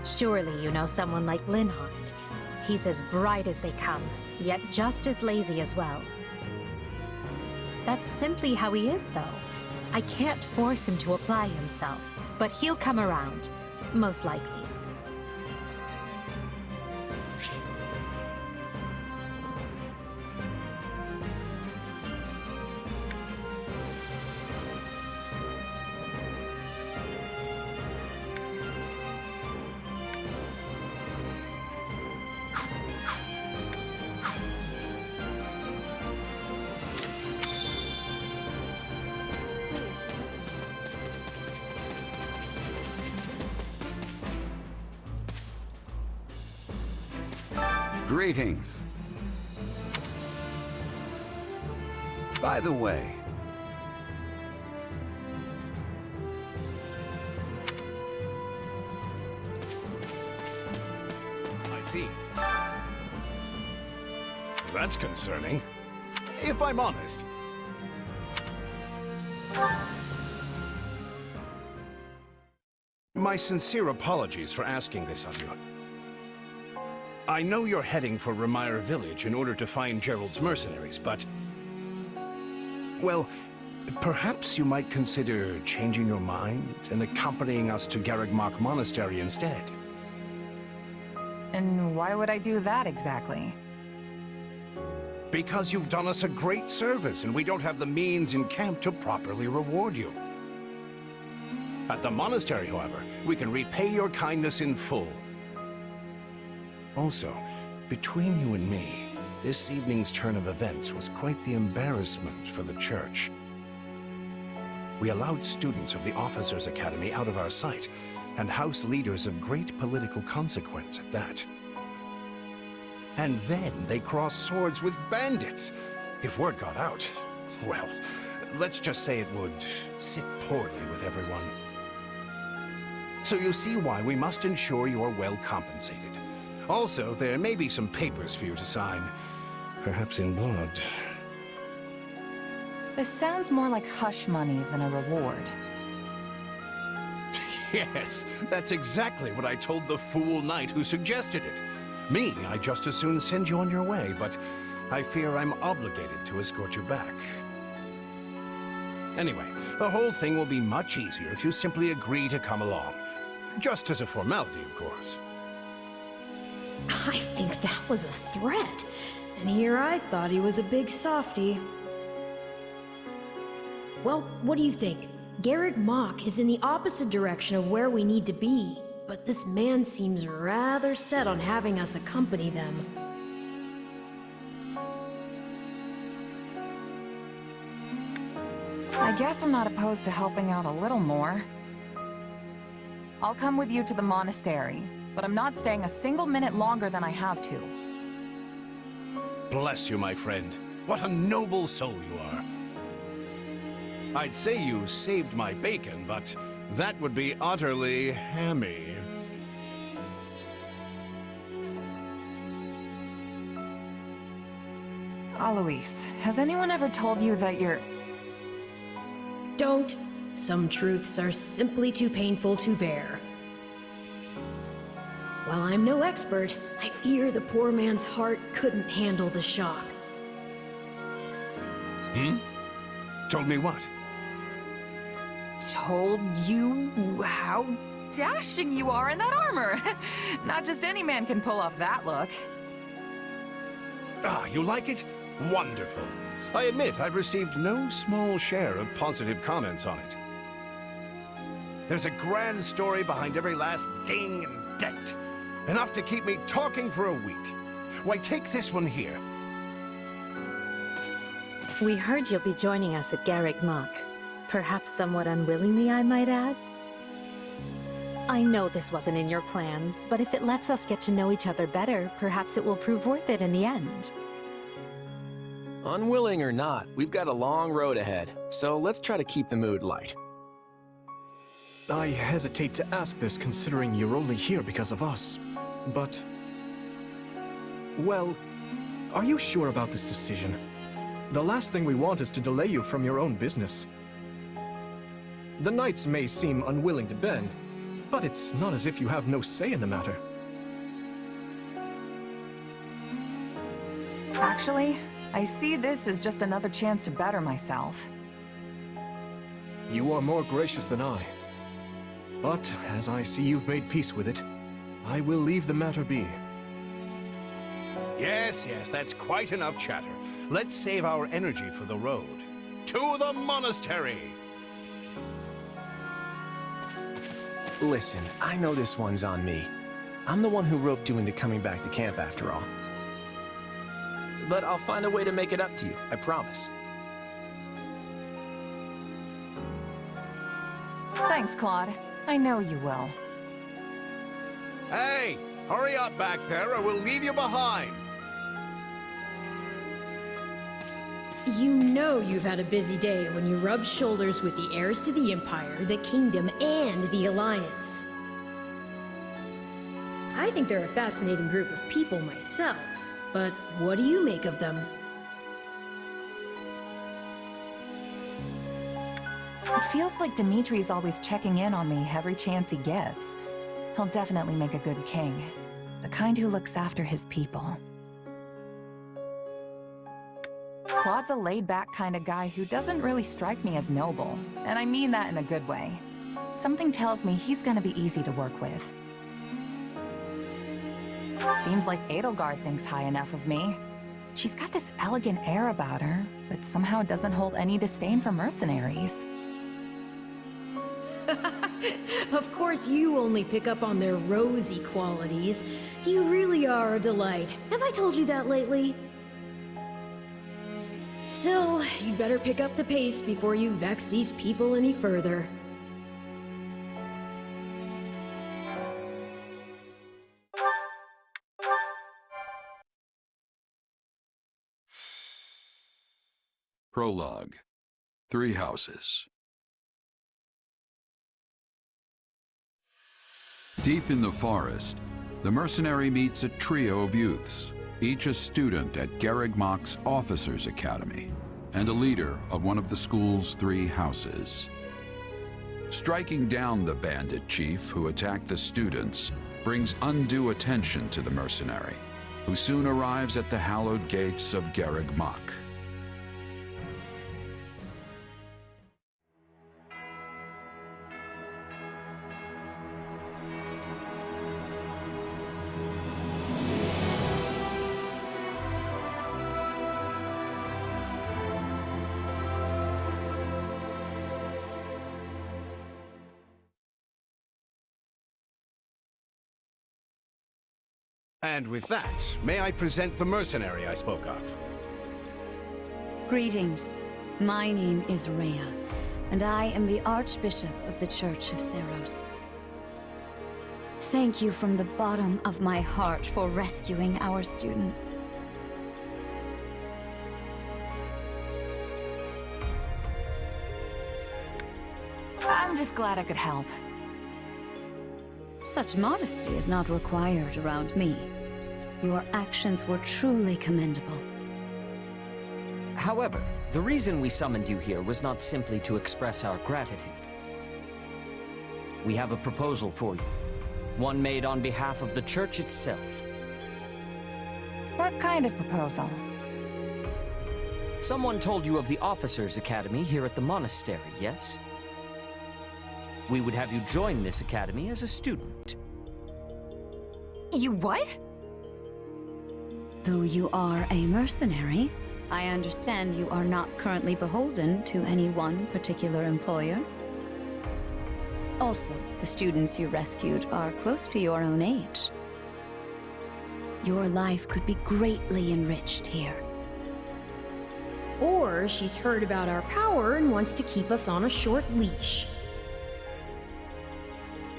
Surely you know someone like Linhardt. He's as bright as they come, yet just as lazy as well. That's simply how he is, though. I can't force him to apply himself, but he'll come around, most likely.
Greetings. By the way,
see. That's concerning, if I'm honest. My sincere apologies for asking this of you. I know you're heading for Remire Village in order to find Gerald's mercenaries, but... well, perhaps you might consider changing your mind and accompanying us to Garreg Mach Monastery instead.
And why would I do that exactly?
Because you've done us a great service, and we don't have the means in camp to properly reward you. At the monastery, however, we can repay your kindness in full. Also, between you and me, this evening's turn of events was quite the embarrassment for the church. We allowed students of the Officers' Academy out of our sight, and house leaders of great political consequence at that. And then they crossed swords with bandits. If word got out, well, let's just say it would sit poorly with everyone. So you see why we must ensure you're well compensated. Also, there may be some papers for you to sign, perhaps in blood.
This sounds more like hush money than a reward.
Yes, that's exactly what I told the fool knight who suggested it. Me, I'd just as soon send you on your way, but I fear I'm obligated to escort you back. Anyway, the whole thing will be much easier if you simply agree to come along. Just as a formality, of course.
I think that was a threat. And here I thought he was a big softy. Well, what do you think? Garreg Mach is in the opposite direction of where we need to be, but this man seems rather set on having us accompany them.
I guess I'm not opposed to helping out a little more. I'll come with you to the monastery, but I'm not staying a single minute longer than I have to.
Bless you, my friend. What a noble soul you are. I'd say you saved my bacon, but that would be utterly hammy.
Alois, has anyone ever told you that you're...
Don't. Some truths are simply too painful to bear. While I'm no expert, I fear the poor man's heart couldn't handle the shock.
Told me what?
Told you how dashing you are in that armor. Not just any man can pull off that look.
Ah, you like it? Wonderful. I admit I've received no small share of positive comments on it. There's a grand story behind every last ding and dent. Enough to keep me talking for a week. Why, take this one here.
We heard you'll be joining us at Garreg Mach. Perhaps somewhat unwillingly, I might add. I know this wasn't in your plans, but if it lets us get to know each other better, perhaps it will prove worth it in the end.
Unwilling or not, we've got a long road ahead, so let's try to keep the mood light.
I hesitate to ask this considering you're only here because of us, but... well, are you sure about this decision? The last thing we want is to delay you from your own business. The knights may seem unwilling to bend, but it's not as if you have no say in the matter.
Actually, I see this as just another chance to better myself.
You are more gracious than I. But, as I see you've made peace with it, I will leave the matter be.
Yes, that's quite enough chatter. Let's save our energy for the road. To the monastery!
Listen, I know this one's on me. I'm the one who roped you into coming back to camp after all. But I'll find a way to make it up to you, I promise.
Thanks, Claude. I know you will.
Hey, hurry up back there or we'll leave you behind!
You know you've had a busy day when you rub shoulders with the heirs to the Empire, the Kingdom, and the Alliance. I think they're a fascinating group of people myself, but what do you make of them?
It feels like Dimitri's always checking in on me every chance he gets. He'll definitely make a good king. The kind who looks after his people. Claude's a laid-back kind of guy who doesn't really strike me as noble, and I mean that in a good way. Something tells me he's gonna be easy to work with. Seems like Edelgard thinks high enough of me. She's got this elegant air about her, but somehow doesn't hold any disdain for mercenaries.
Of course you only pick up on their rosy qualities. You really are a delight. Have I told you that lately? Still, you'd better pick up the pace before you vex these people any further.
Prologue. 3 houses. Deep in the forest, the mercenary meets a trio of youths, each a student at Garreg Mach's Officers' Academy, and a leader of one of the school's 3 houses. Striking down the bandit chief who attacked the students brings undue attention to the mercenary, who soon arrives at the hallowed gates of Garreg Mach.
And with that, may I present the mercenary I spoke of?
Greetings. My name is Rhea, and I am the Archbishop of the Church of Seros. Thank you from the bottom of my heart for rescuing our students.
I'm just glad I could help.
Such modesty is not required around me. Your actions were truly commendable.
However, the reason we summoned you here was not simply to express our gratitude. We have a proposal for you, one made on behalf of the church itself.
What kind of proposal?
Someone told you of the Officers' Academy here at the monastery, yes? We would have you join this academy as a student.
You what?
Though you are a mercenary, I understand you are not currently beholden to any one particular employer. Also, the students you rescued are close to your own age. Your life could be greatly enriched here.
Or she's heard about our power and wants to keep us on a short leash.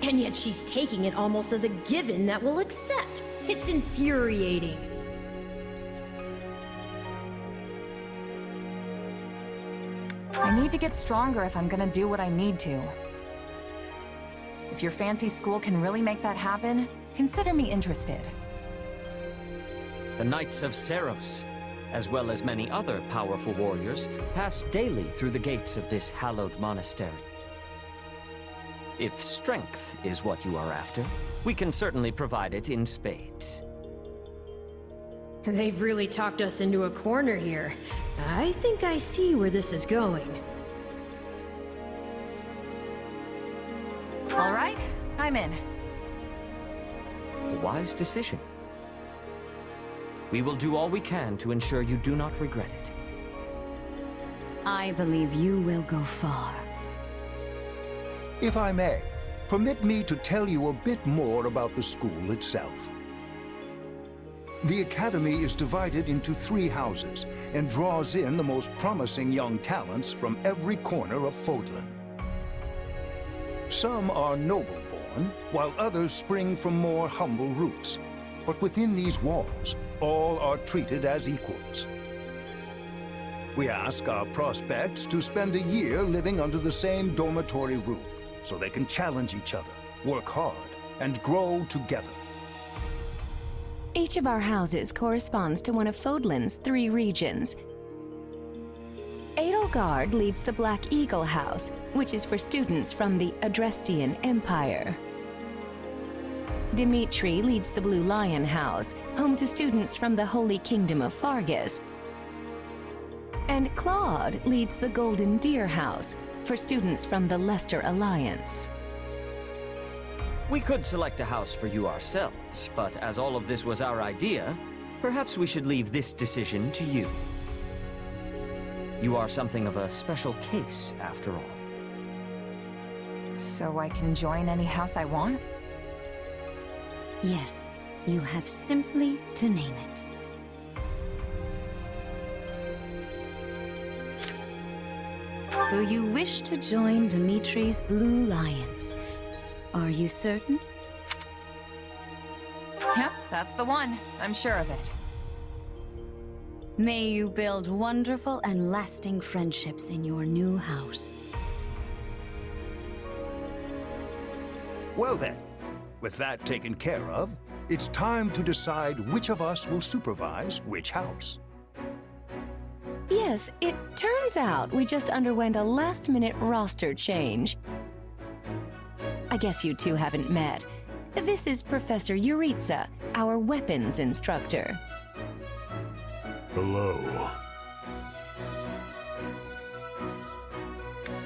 And yet she's taking it almost as a given that we'll accept. It's infuriating.
I need to get stronger if I'm gonna do what I need to. If your fancy school can really make that happen, consider me interested.
The Knights of Seros, as well as many other powerful warriors, pass daily through the gates of this hallowed monastery. If strength is what you are after, we can certainly provide it in spades.
They've really talked us into a corner here. I think I see where this is going.
All right, I'm in.
A wise decision. We will do all we can to ensure you do not regret it.
I believe you will go far.
If I may, permit me to tell you a bit more about the school itself. The Academy is divided into 3 houses and draws in the most promising young talents from every corner of Fodlan. Some are noble-born, while others spring from more humble roots. But within these walls, all are treated as equals. We ask our prospects to spend a year living under the same dormitory roof, so they can challenge each other, work hard, and grow together.
Each of our houses corresponds to one of Fodlan's 3 regions. Edelgard leads the Black Eagle House, which is for students from the Adrestian Empire. Dimitri leads the Blue Lion House, home to students from the Holy Kingdom of Fargus. And Claude leads the Golden Deer House, for students from the Leicester Alliance.
We could select a house for you ourselves, but as all of this was our idea, perhaps we should leave this decision to you. You are something of a special case, after all.
So I can join any house I want?
Yes, you have simply to name it. So you wish to join Dimitri's Blue Lions. Are you certain?
Yep, that's the one. I'm sure of it.
May you build wonderful and lasting friendships in your new house.
Well then, with that taken care of, it's time to decide which of us will supervise which house.
Yes, it turns out we just underwent a last-minute roster change. I guess you two haven't met. This is Professor Yuritsa, our weapons instructor.
Hello.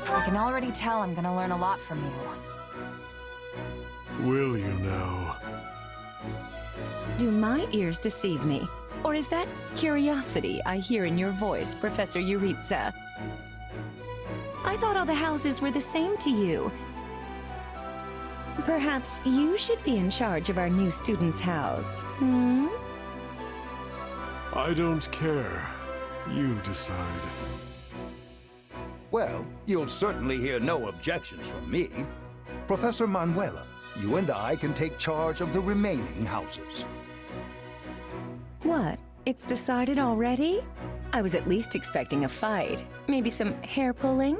I can already tell I'm gonna learn a lot from you.
Will you now?
Do my ears deceive me? Or is that curiosity I hear in your voice, Professor Yuritsa? I thought all the houses were the same to you. Perhaps you should be in charge of our new student's house, hmm?
I don't care. You decide.
Well, you'll certainly hear no objections from me. Professor Manuela, you and I can take charge of the remaining houses.
What? It's decided already? I was at least expecting a fight. Maybe some hair pulling?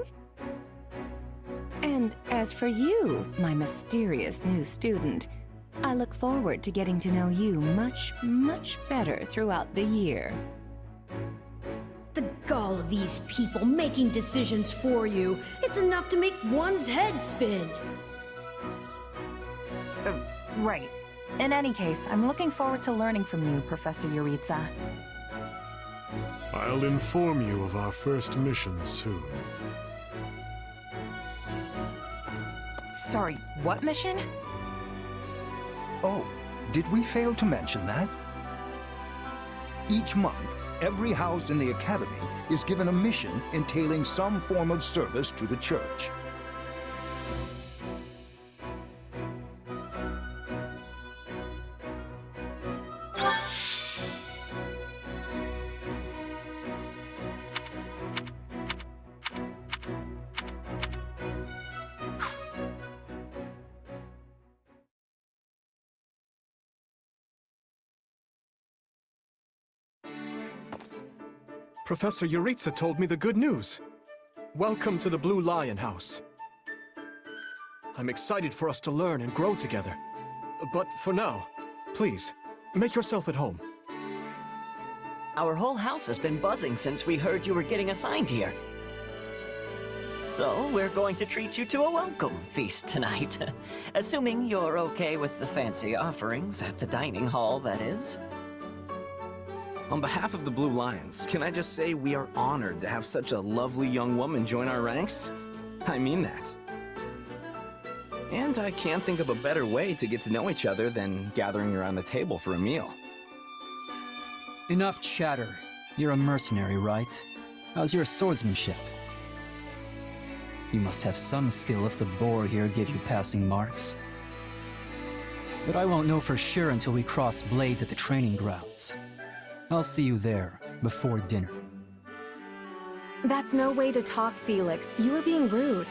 And as for you, my mysterious new student, I look forward to getting to know you much, much better throughout the year.
The gall of these people making decisions for you. It's enough to make one's head spin.
Right. In any case, I'm looking forward to learning from you, Professor Yuritsa.
I'll inform you of our first mission soon.
Sorry, what mission?
Oh, did we fail to mention that? Each month, every house in the Academy is given a mission entailing some form of service to the Church.
Professor Yuritsa told me the good news. Welcome to the Blue Lion House. I'm excited for us to learn and grow together. But for now, please, make yourself at home.
Our whole house has been buzzing since we heard you were getting assigned here. So, we're going to treat you to a welcome feast tonight. Assuming you're okay with the fancy offerings at the dining hall, that is.
On behalf of the Blue Lions, can I just say we are honored to have such a lovely young woman join our ranks? I mean that. And I can't think of a better way to get to know each other than gathering around the table for a meal.
Enough chatter. You're a mercenary, right? How's your swordsmanship? You must have some skill if the boar here gave you passing marks. But I won't know for sure until we cross blades at the training grounds. I'll see you there, before dinner.
That's no way to talk, Felix. You were being rude.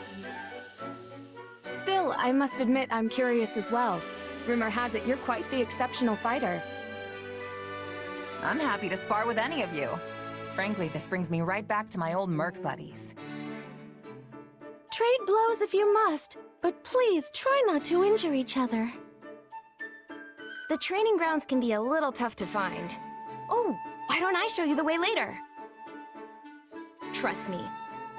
Still, I must admit I'm curious as well. Rumor has it you're quite the exceptional fighter.
I'm happy to spar with any of you. Frankly, this brings me right back to my old merc buddies.
Trade blows if you must, but please try not to injure each other.
The training grounds can be a little tough to find. Oh, why don't I show you the way later? Trust me,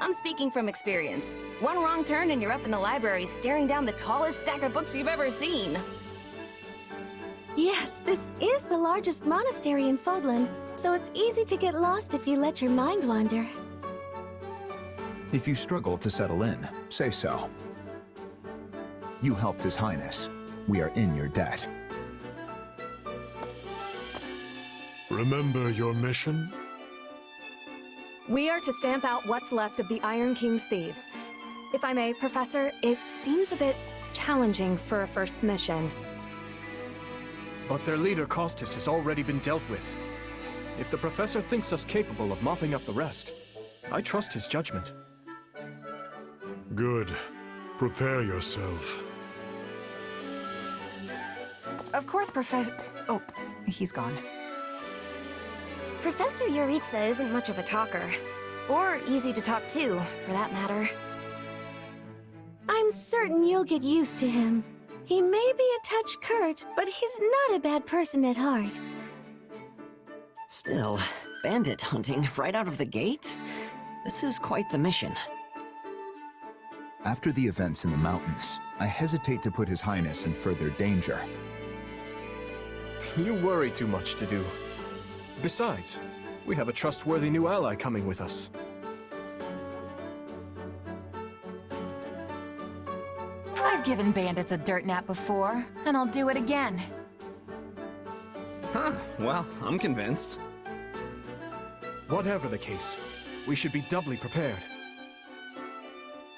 I'm speaking from experience. One wrong turn and you're up in the library staring down the tallest stack of books you've ever seen.
Yes, this is the largest monastery in Fodlan, so it's easy to get lost if you let your mind wander.
If you struggle to settle in, say so. You helped His Highness. We are in your debt.
Remember your mission?
We are to stamp out what's left of the Iron King's thieves. If I may, Professor, it seems a bit challenging for a first mission.
But their leader, Costas, has already been dealt with. If the Professor thinks us capable of mopping up the rest, I trust his judgment.
Good. Prepare yourself.
Of course, Professor... Oh, he's gone.
Professor Yuritsa isn't much of a talker. Or easy to talk to, for that matter.
I'm certain you'll get used to him. He may be a touch curt, but he's not a bad person at heart.
Still, bandit hunting right out of the gate? This is quite the mission.
After the events in the mountains, I hesitate to put His Highness in further danger.
You worry too much to do. Besides, we have a trustworthy new ally coming with us.
I've given bandits a dirt nap before, and I'll do it again.
Huh, well, I'm convinced.
Whatever the case, we should be doubly prepared.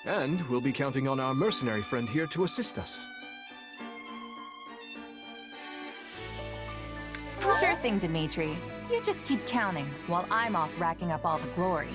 And we'll be counting on our mercenary friend here to assist us.
Sure thing, Dimitri. You just keep counting, while I'm off racking up all the glory.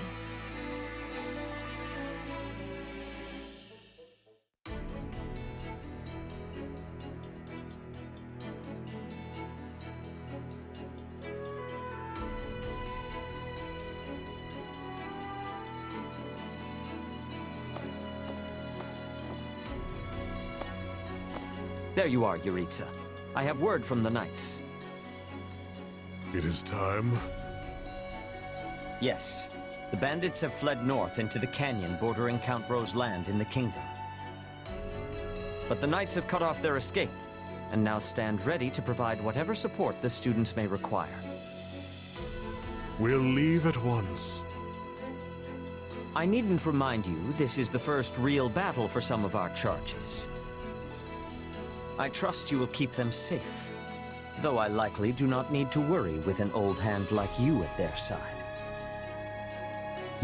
There you are, Yuritsa. I have word from the knights.
It is time.
Yes. The bandits have fled north into the canyon bordering Count Ro's land in the kingdom. But the knights have cut off their escape, and now stand ready to provide whatever support the students may require.
We'll leave at once.
I needn't remind you, this is the first real battle for some of our charges. I trust you will keep them safe, though I likely do not need to worry with an old hand like you at their side.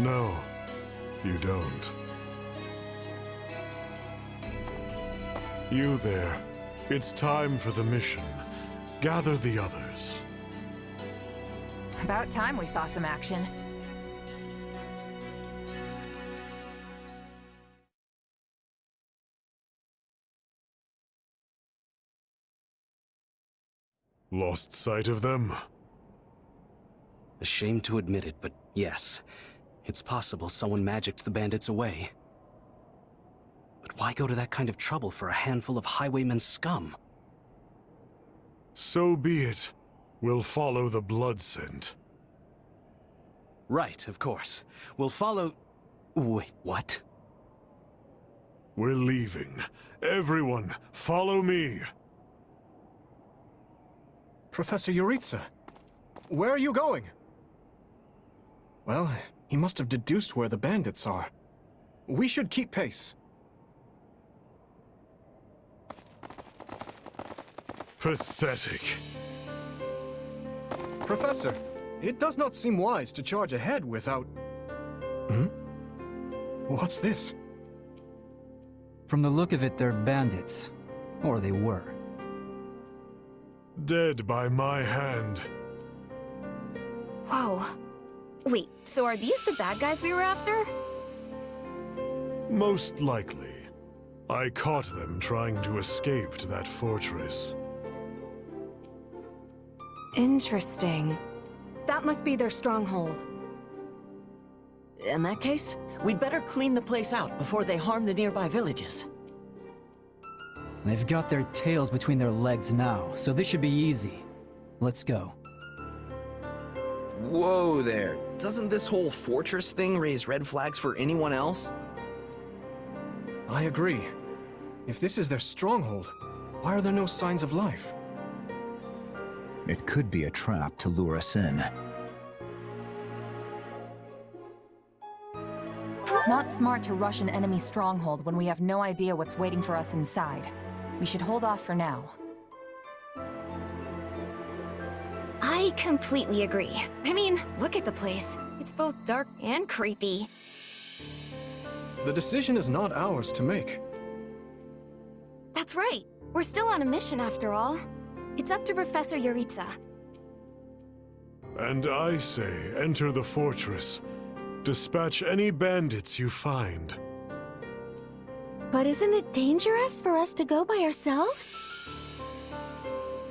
No, you don't. You there. It's time for the mission. Gather the others.
About time we saw some action.
Lost sight of them?
Ashamed to admit it, but yes. It's possible someone magicked the bandits away. But why go to that kind of trouble for a handful of highwaymen scum?
So be it. We'll follow the blood scent.
Right, of course. We'll follow... Wait, what?
We're leaving. Everyone, follow me!
Professor Yuritsa, where are you going? Well, he must have deduced where the bandits are. We should keep pace.
Pathetic.
Professor, it does not seem wise to charge ahead without... What's this?
From the look of it, they're bandits. Or they were.
Dead by my hand.
Whoa. Wait, so are these the bad guys we were after?
Most likely. I caught them trying to escape to that fortress.
Interesting. That must be their stronghold.
In that case, we'd better clean the place out before they harm the nearby villages.
They've got their tails between their legs now, so this should be easy. Let's go.
Whoa there. Doesn't this whole fortress thing raise red flags for anyone else?
I agree. If this is their stronghold, why are there no signs of life?
It could be a trap to lure us in.
It's not smart to rush an enemy stronghold when we have no idea what's waiting for us inside. We should hold off for now.
I completely agree. I mean, look at the place. It's both dark and creepy.
The decision is not ours to make.
That's right. We're still on a mission after all. It's up to Professor Yuritsa.
And I say, enter the fortress. Dispatch any bandits you find.
But isn't it dangerous for us to go by ourselves?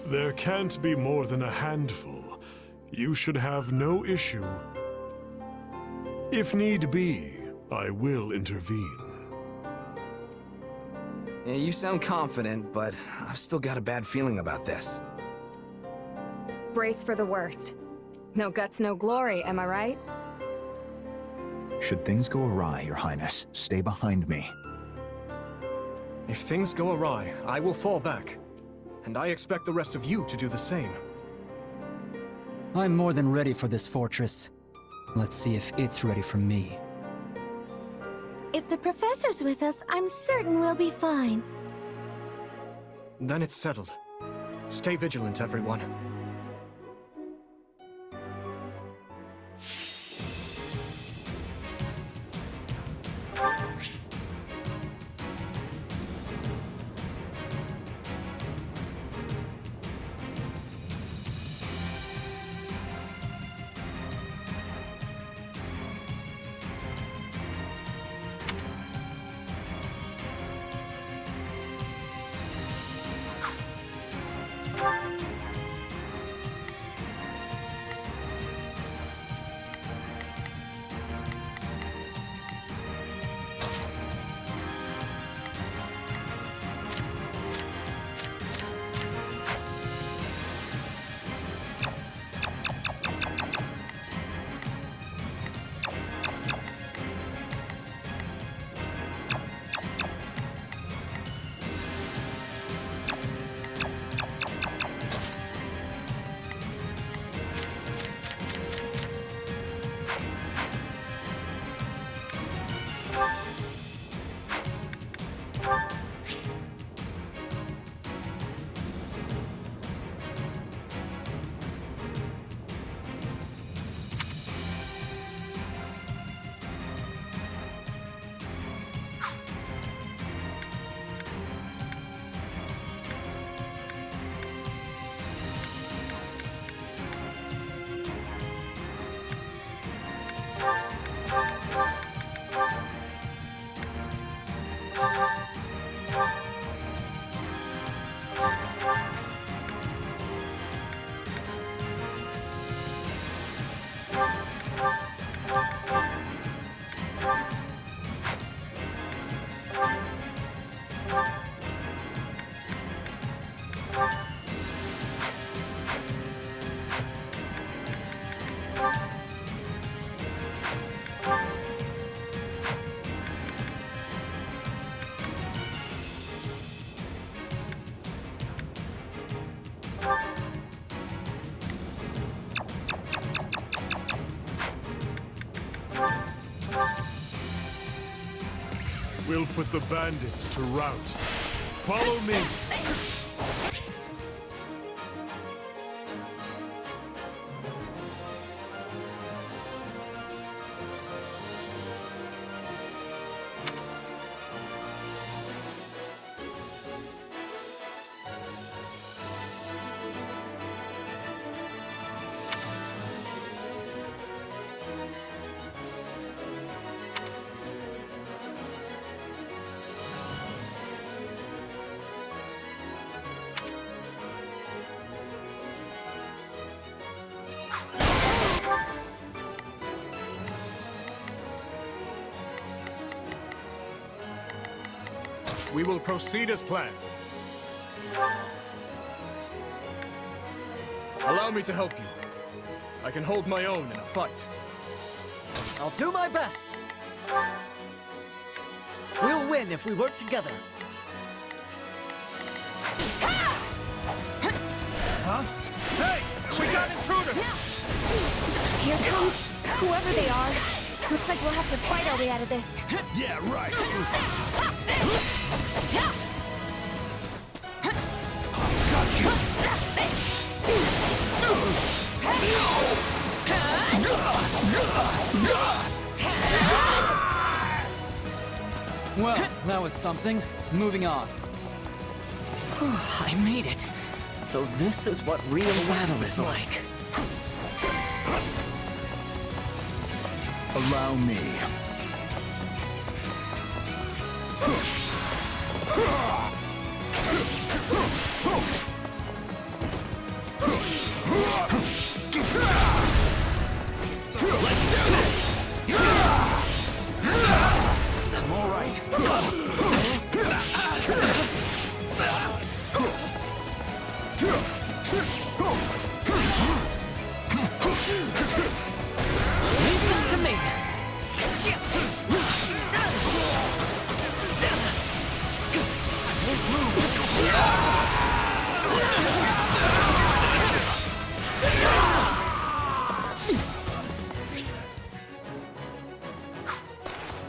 There can't be more than a handful. You should have no issue. If need be, I will intervene.
Yeah, you sound confident, but I've still got a bad feeling about this.
Brace for the worst. No guts, no glory, am I right?
Should things go awry, Your Highness, stay behind me.
If things go awry, I will fall back. And I expect the rest of you to do the same.
I'm more than ready for this fortress. Let's see if it's ready for me.
If the professor's with us, I'm certain we'll be fine.
Then it's settled. Stay vigilant, everyone.
We'll put the bandits to rout. Follow me!
We will proceed as planned. Allow me to help you. I can hold my own in a fight.
I'll do my best. We'll win if we work together.
Huh? Hey! We got intruders!
Here comes whoever they are. Looks like we'll have to fight our way out of this.
Yeah, right. Got you.
Well, that was something. Moving on.
I made it. So this is what real battle is like.
Allow me.
Let's do this! I'm all right.
Leave this to me.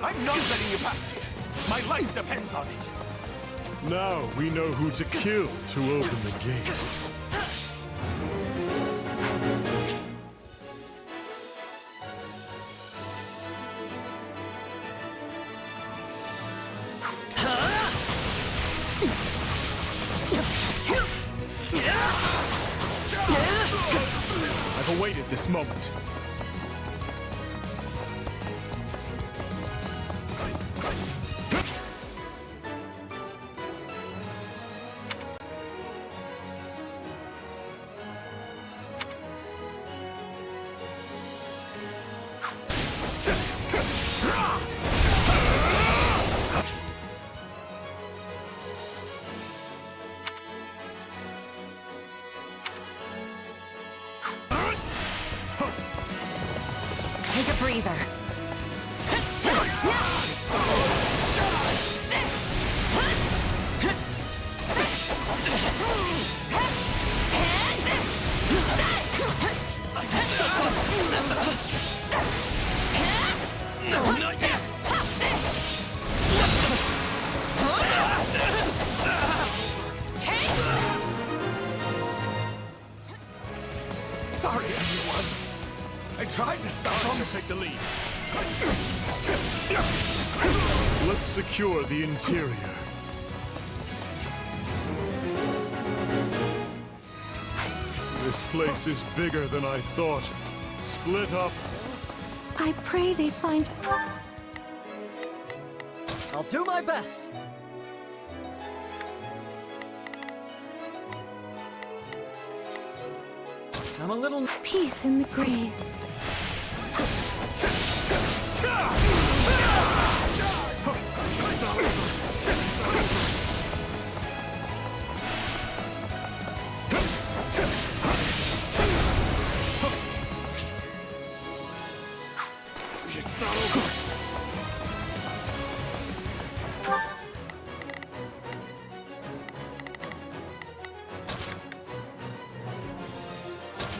I'm not letting you past here. My life depends on it.
Now we know who to kill to open the gate.
I've awaited this moment.
Take a breather.
No, not yet! Sorry, everyone. I tried to stop him. I should take the lead.
Let's secure the interior. This place is bigger than I thought. Split up.
I pray they find...
I'll do my best. I'm a little...
Peace in the grave.
It's not over.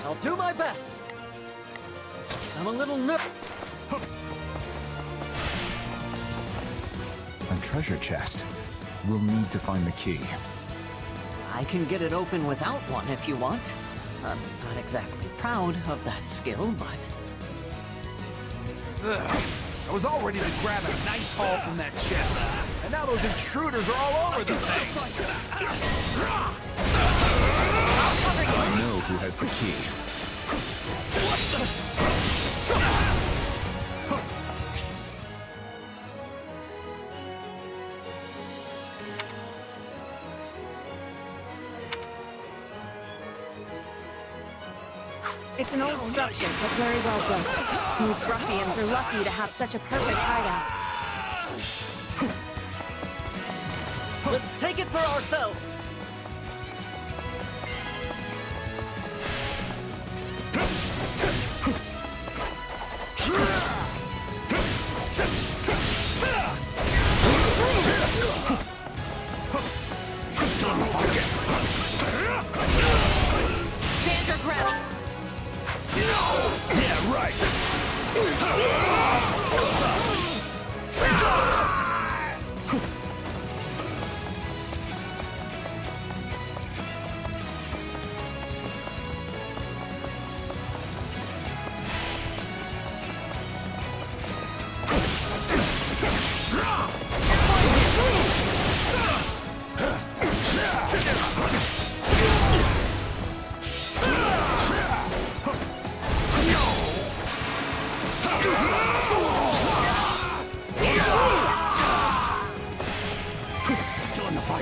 I'll do my best. I'm a little nervous.
A treasure chest. We'll need to find the key.
I can get it open without one if you want. I'm not exactly proud of that skill, but...
Ugh. I was all ready to grab a nice haul from that chest, and now those intruders are all over the thing!
I know who has the key.
It's an old structure, but very well built. These ruffians are lucky to have such a perfect hideout.
Let's take it for ourselves!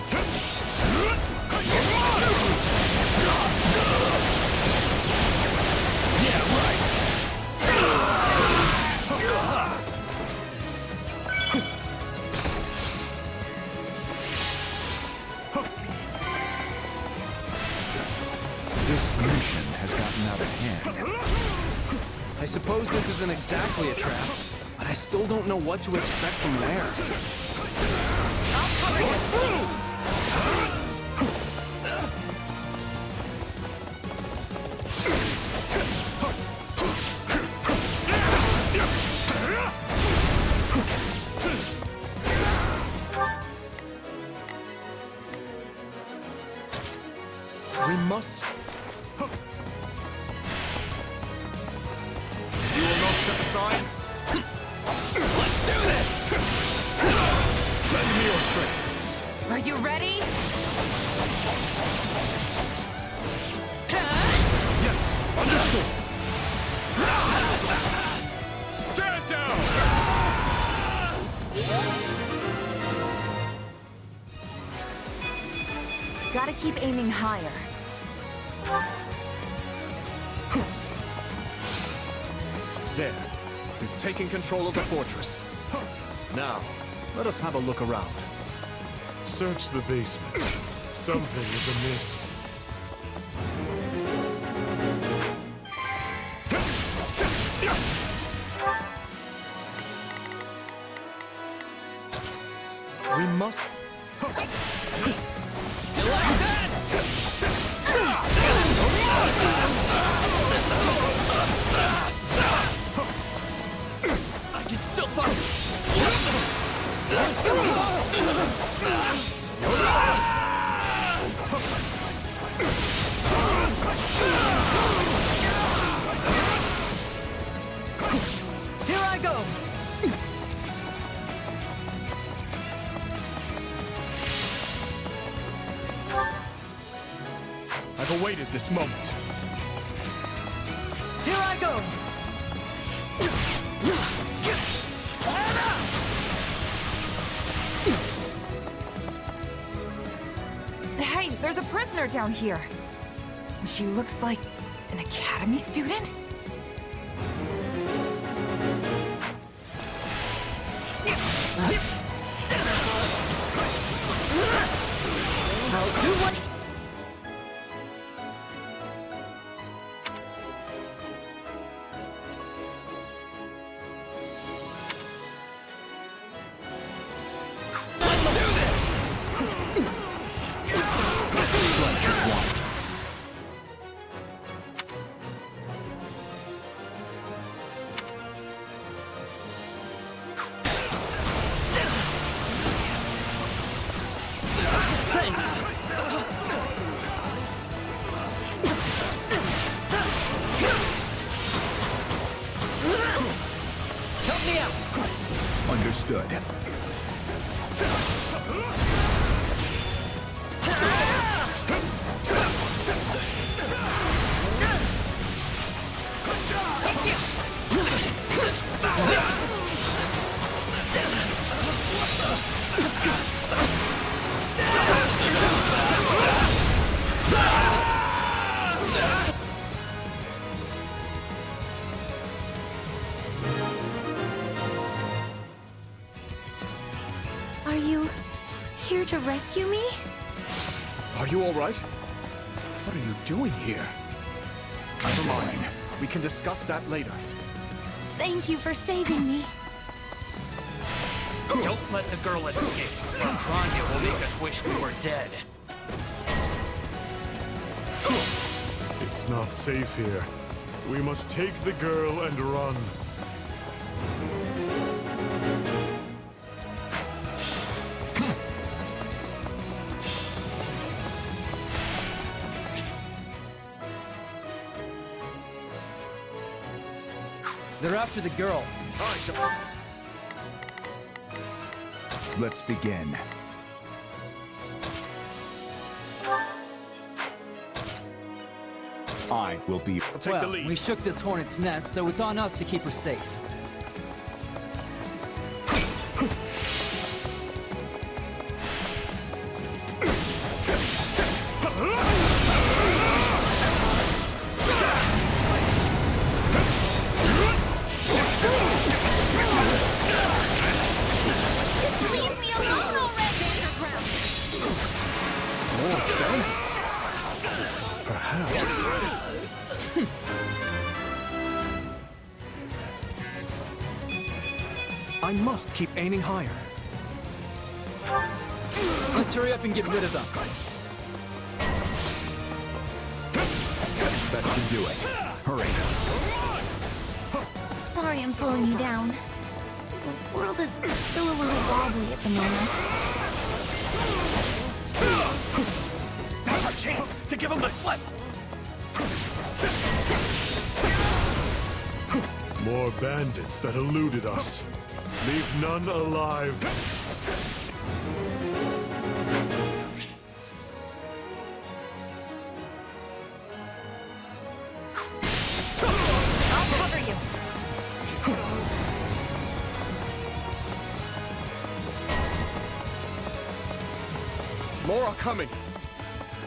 This mission has gotten out of hand.
I suppose this isn't exactly a trap, but I still don't know what to expect from there.
I'll cover you.
We must...
You will not step aside. Let's do this! Lend me your strength.
Are you ready?
Yes, understood.
Stand down!
Gotta keep aiming higher.
There. We've taken control of the fortress. Now, let us have a look around.
Search the basement. Something is amiss.
We must...
I can still fight!
Here I go!
I've awaited this moment.
Here I go!
Hey, there's a prisoner down here. She looks like an academy student?
I'll do what... Thanks! Help me out!
Understood.
Are you here to rescue me?
Are you all right? What are you doing here? Never mind. We can discuss that later.
Thank you for saving me.
Don't let the girl escape. Kranya will make us wish we were dead.
It's not safe here. We must take the girl and run.
They're after the girl.
Let's begin. I will be...
Well, we shook this hornet's nest, so it's on us to keep her safe.
I must keep aiming higher. Let's hurry up and get rid of them.
That should do it. Hurry.
Sorry I'm slowing you down. The world is still a little wobbly at the moment.
Now's our chance to give him the slip!
More bandits that eluded us. Leave none alive.
I'll cover you.
More are coming.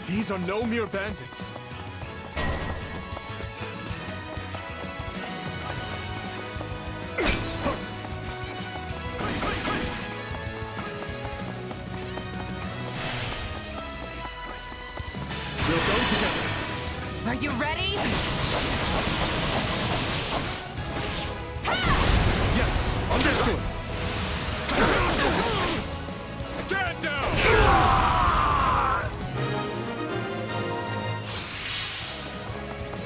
These are no mere bandits. We'll go together.
Are you ready?
Yes, understood. Stand down!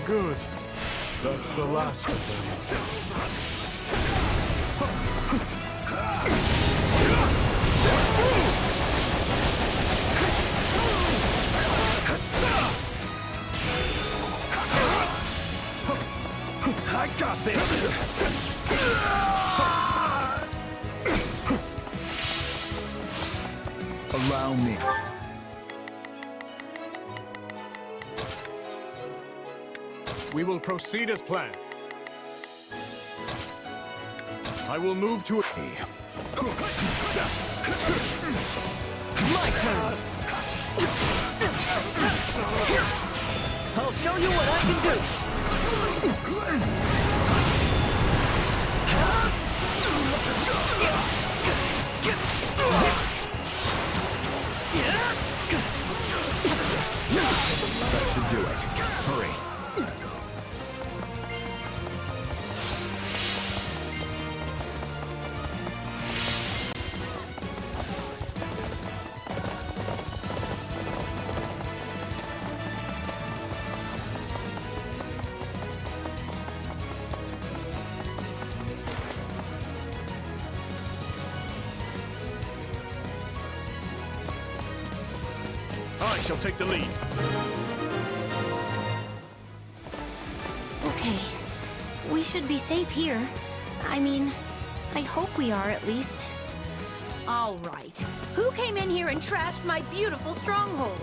Good. That's the last of them.
I got this!
Allow me.
We will proceed as planned. I will move to
My turn! I'll show you what I can do!
That should do it. Hurry.
I shall take the lead.
Okay. We should be safe here. I mean, I hope we are at least.
All right. Who came in here and trashed my beautiful stronghold?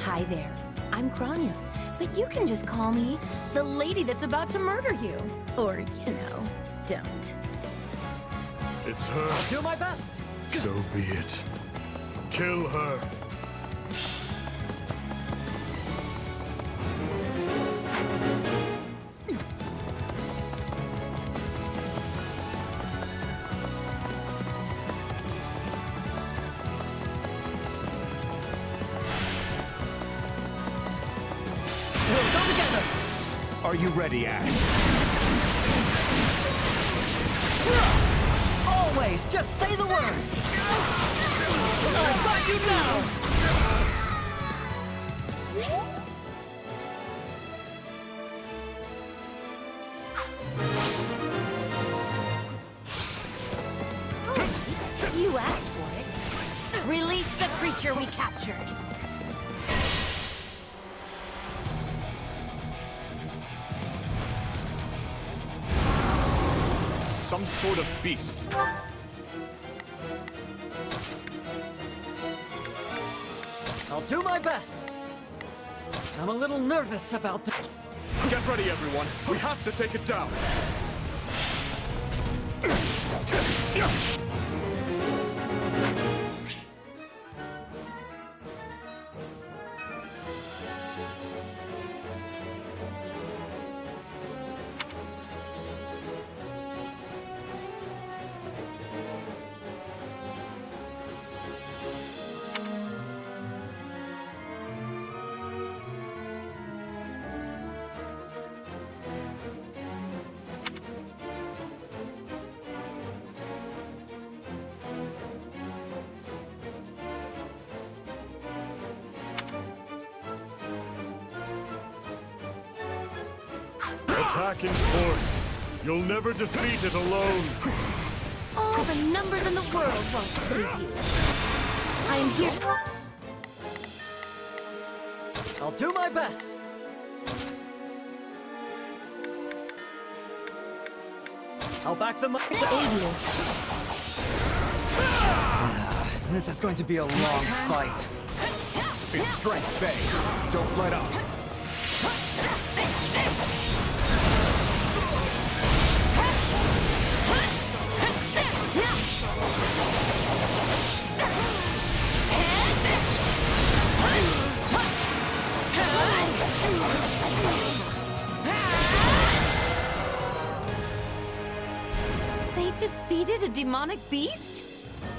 Hi there. I'm Grania, but you can just call me the lady that's about to murder you. Or, don't.
It's her.
I'll do my best!
So be it. Kill her.
We'll go together!
Are you ready, Axe?
Sure! Always, just say the word! I've got you now!
You asked for it. Release the creature we captured.
Some sort of beast.
I'll do my best. I'm a little nervous about this.
Get ready, everyone. We have to take it down.
Attack in force. You'll never defeat it alone.
All the numbers in the world won't save you. I am here.
I'll do my best. I'll back them up to aid you.
This is going to be a long fight.
It's strength phase. Don't let up.
They defeated a demonic beast?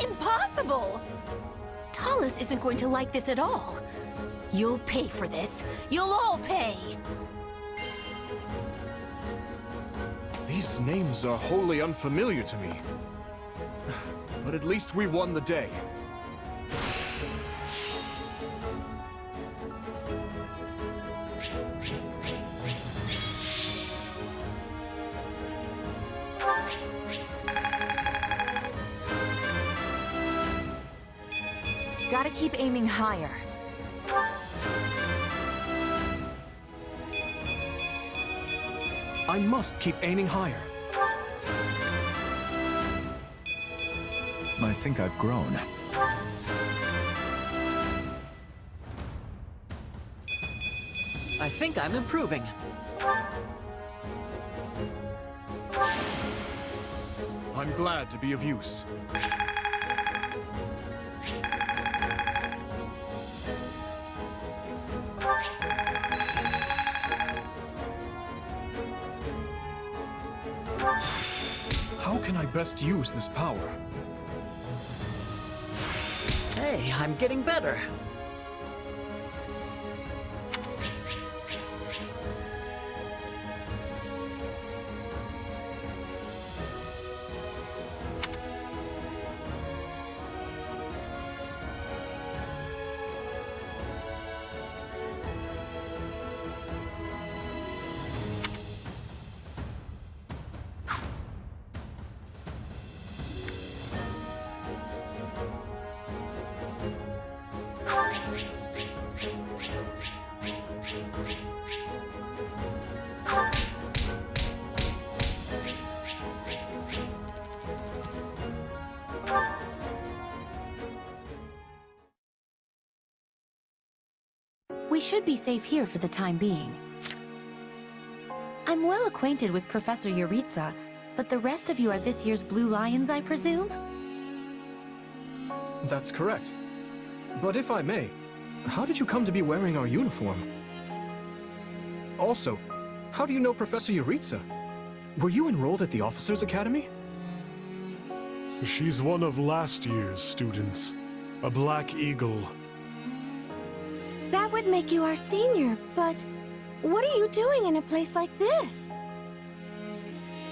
Impossible! Talus isn't going to like this at all. You'll pay for this. You'll all pay!
These names are wholly unfamiliar to me. But at least we won the day.
Gotta keep aiming higher.
I must keep aiming higher.
I think I've grown.
I think I'm improving.
I'm glad to be of use. How can I best use this power?
Hey, I'm getting better.
We should be safe here for the time being. I'm well acquainted with Professor Yuritsa, but the rest of you are this year's Blue Lions, I presume?
That's correct. But if I may, how did you come to be wearing our uniform? Also, how do you know Professor Yuritsa? Were you enrolled at the Officers' Academy?
She's one of last year's students. A Black Eagle.
That would make you our senior, but what are you doing in a place like this?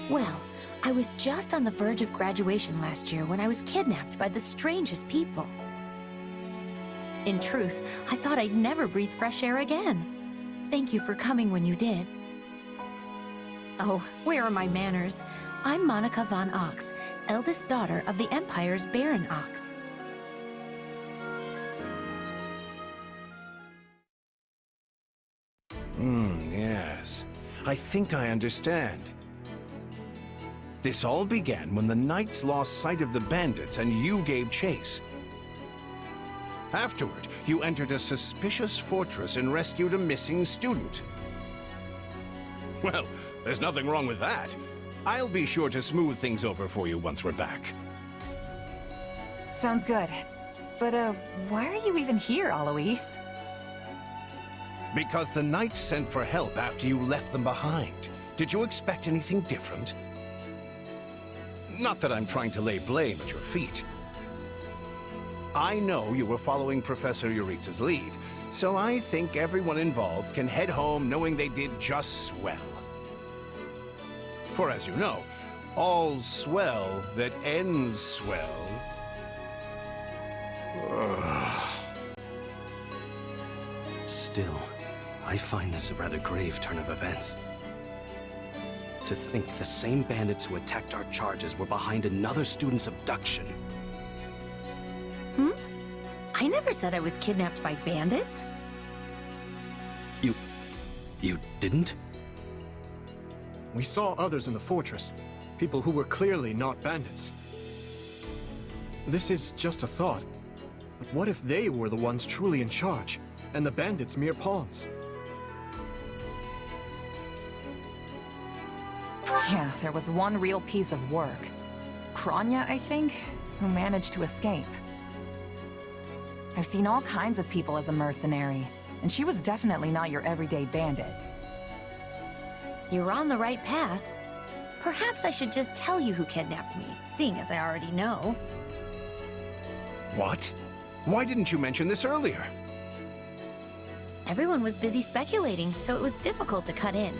Well, I was just on the verge of graduation last year when I was kidnapped by the strangest people. In truth, I thought I'd never breathe fresh air again. Thank you for coming when you did. Oh, where are my manners? I'm Monica von Ox, eldest daughter of the Empire's Baron Ox.
Yes. I think I understand. This all began when the Knights lost sight of the bandits and you gave chase. Afterward, you entered a suspicious fortress and rescued a missing student. Well, there's nothing wrong with that. I'll be sure to smooth things over for you once we're back.
Sounds good. But, why are you even here, Alois?
Because the Knights sent for help after you left them behind. Did you expect anything different? Not that I'm trying to lay blame at your feet. I know you were following Professor Yuritsa's lead, so I think everyone involved can head home knowing they did just swell. For as you know, all swell that ends swell...
Still, I find this a rather grave turn of events. To think the same bandits who attacked our charges were behind another student's abduction.
Hmm? I never said I was kidnapped by bandits.
You didn't?
We saw others in the fortress. People who were clearly not bandits. This is just a thought. But what if they were the ones truly in charge, and the bandits mere pawns?
Yeah, there was one real piece of work. Kranya, I think, who managed to escape. I've seen all kinds of people as a mercenary, and she was definitely not your everyday bandit.
You're on the right path. Perhaps I should just tell you who kidnapped me, seeing as I already know.
What? Why didn't you mention this earlier?
Everyone was busy speculating, so it was difficult to cut in.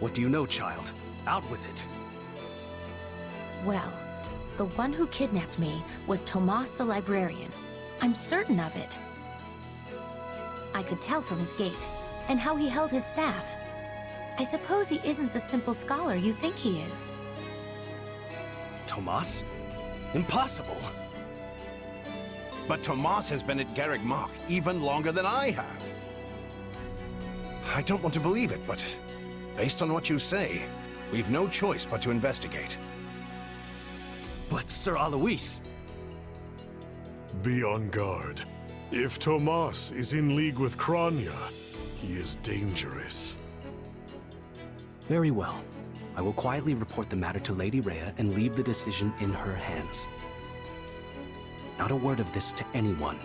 What do you know, child? Out with it.
Well, the one who kidnapped me was Tomas the librarian. I'm certain of it. I could tell from his gait, and how he held his staff. I suppose he isn't the simple scholar you think he is.
Tomas? Impossible!
But Tomas has been at Garreg Mach even longer than I have. I don't want to believe it, but based on what you say, we've no choice but to investigate.
But Sir Alois...
Be on guard. If Tomas is in league with Kranya, he is dangerous.
Very well. I will quietly report the matter to Lady Rhea and leave the decision in her hands. Not a word of this to anyone.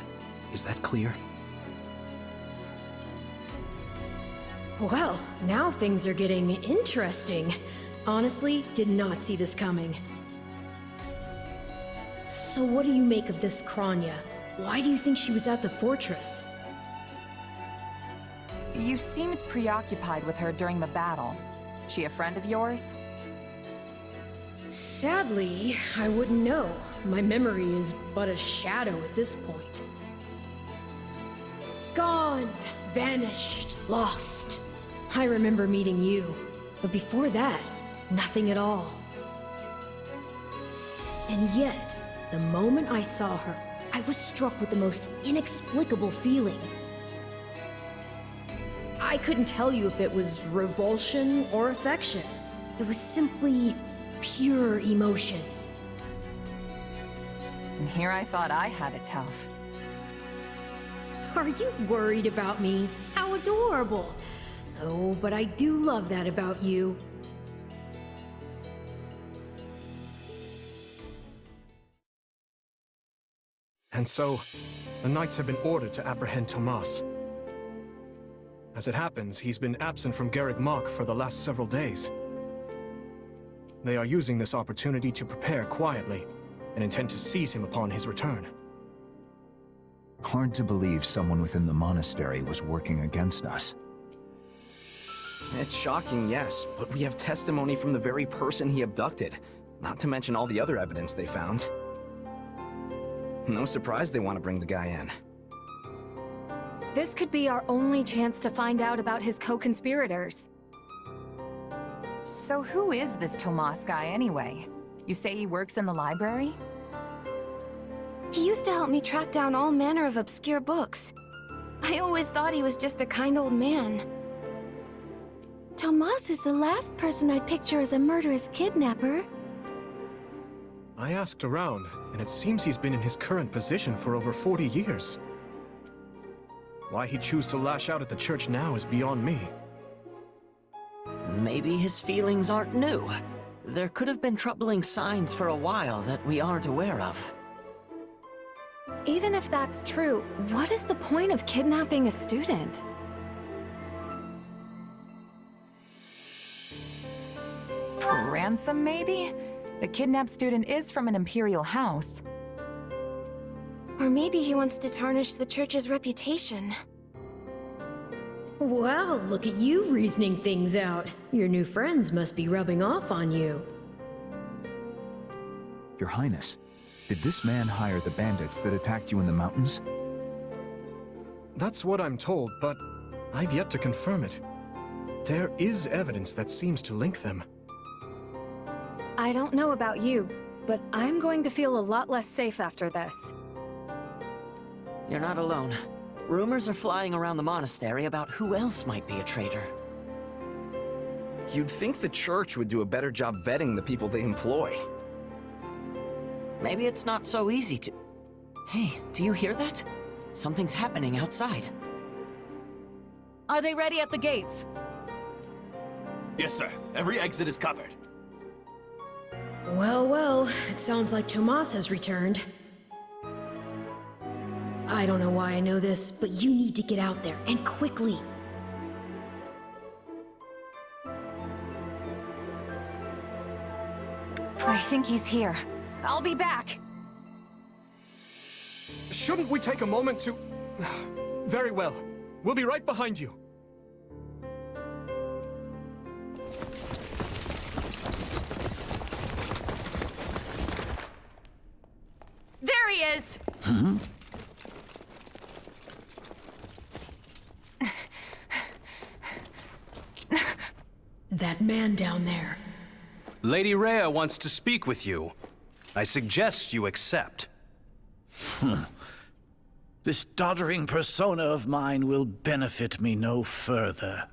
Is that clear?
Well, now things are getting interesting. Honestly, did not see this coming. So what do you make of this Kranya? Why do you think she was at the fortress?
You seemed preoccupied with her during the battle. She a friend of yours?
Sadly, I wouldn't know. My memory is but a shadow at this point. Gone, vanished, lost. I remember meeting you, but before that, nothing at all. And yet, the moment I saw her, I was struck with the most inexplicable feeling. I couldn't tell you if it was revulsion or affection. It was simply pure emotion.
And here I thought I had it tough.
Are you worried about me? How adorable! Oh, but I do love that about you.
And so, the Knights have been ordered to apprehend Tomas. As it happens, he's been absent from Garreg Mach for the last several days. They are using this opportunity to prepare quietly, and intend to seize him upon his return.
Hard to believe someone within the monastery was working against us.
It's shocking, yes, but we have testimony from the very person he abducted, not to mention all the other evidence they found. No surprise they want to bring the guy in.
This could be our only chance to find out about his co-conspirators.
So who is this Tomas guy anyway? You say he works in the library?
He used to help me track down all manner of obscure books. I always thought he was just a kind old man.
Tomas is the last person I picture as a murderous kidnapper.
I asked around, and it seems he's been in his current position for over 40 years. Why he'd choose to lash out at the church now is beyond me.
Maybe his feelings aren't new. There could have been troubling signs for a while that we aren't aware of.
Even if that's true, what is the point of kidnapping a student?
Ransom, maybe? The kidnapped student is from an imperial house.
Or maybe he wants to tarnish the church's reputation.
Wow, look at you reasoning things out. Your new friends must be rubbing off on you.
Your Highness, did this man hire the bandits that attacked you in the mountains?
That's what I'm told, but I've yet to confirm it. There is evidence that seems to link them.
I don't know about you, but I'm going to feel a lot less safe after this.
You're not alone. Rumors are flying around the monastery about who else might be a traitor.
You'd think the church would do a better job vetting the people they employ.
Maybe it's not so easy to... Hey, do you hear that? Something's happening outside.
Are they ready at the gates?
Yes, sir. Every exit is covered.
Well, well, it sounds like Tomas has returned. I don't know why I know this, but you need to get out there, and quickly.
I think he's here. I'll be back.
Shouldn't we take a moment to... Very well. We'll be right behind you.
There he is!
That man down there.
Lady Rhea wants to speak with you. I suggest you accept.
This doddering persona of mine will benefit me no further.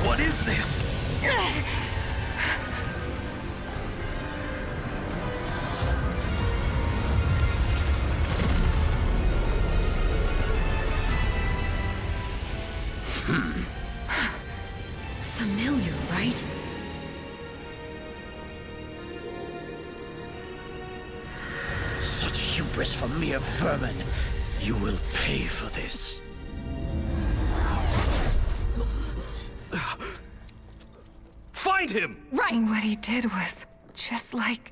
What is this?
Familiar, right?
Such hubris from mere vermin. You will pay for this.
Find him!
Right! What he did was just like...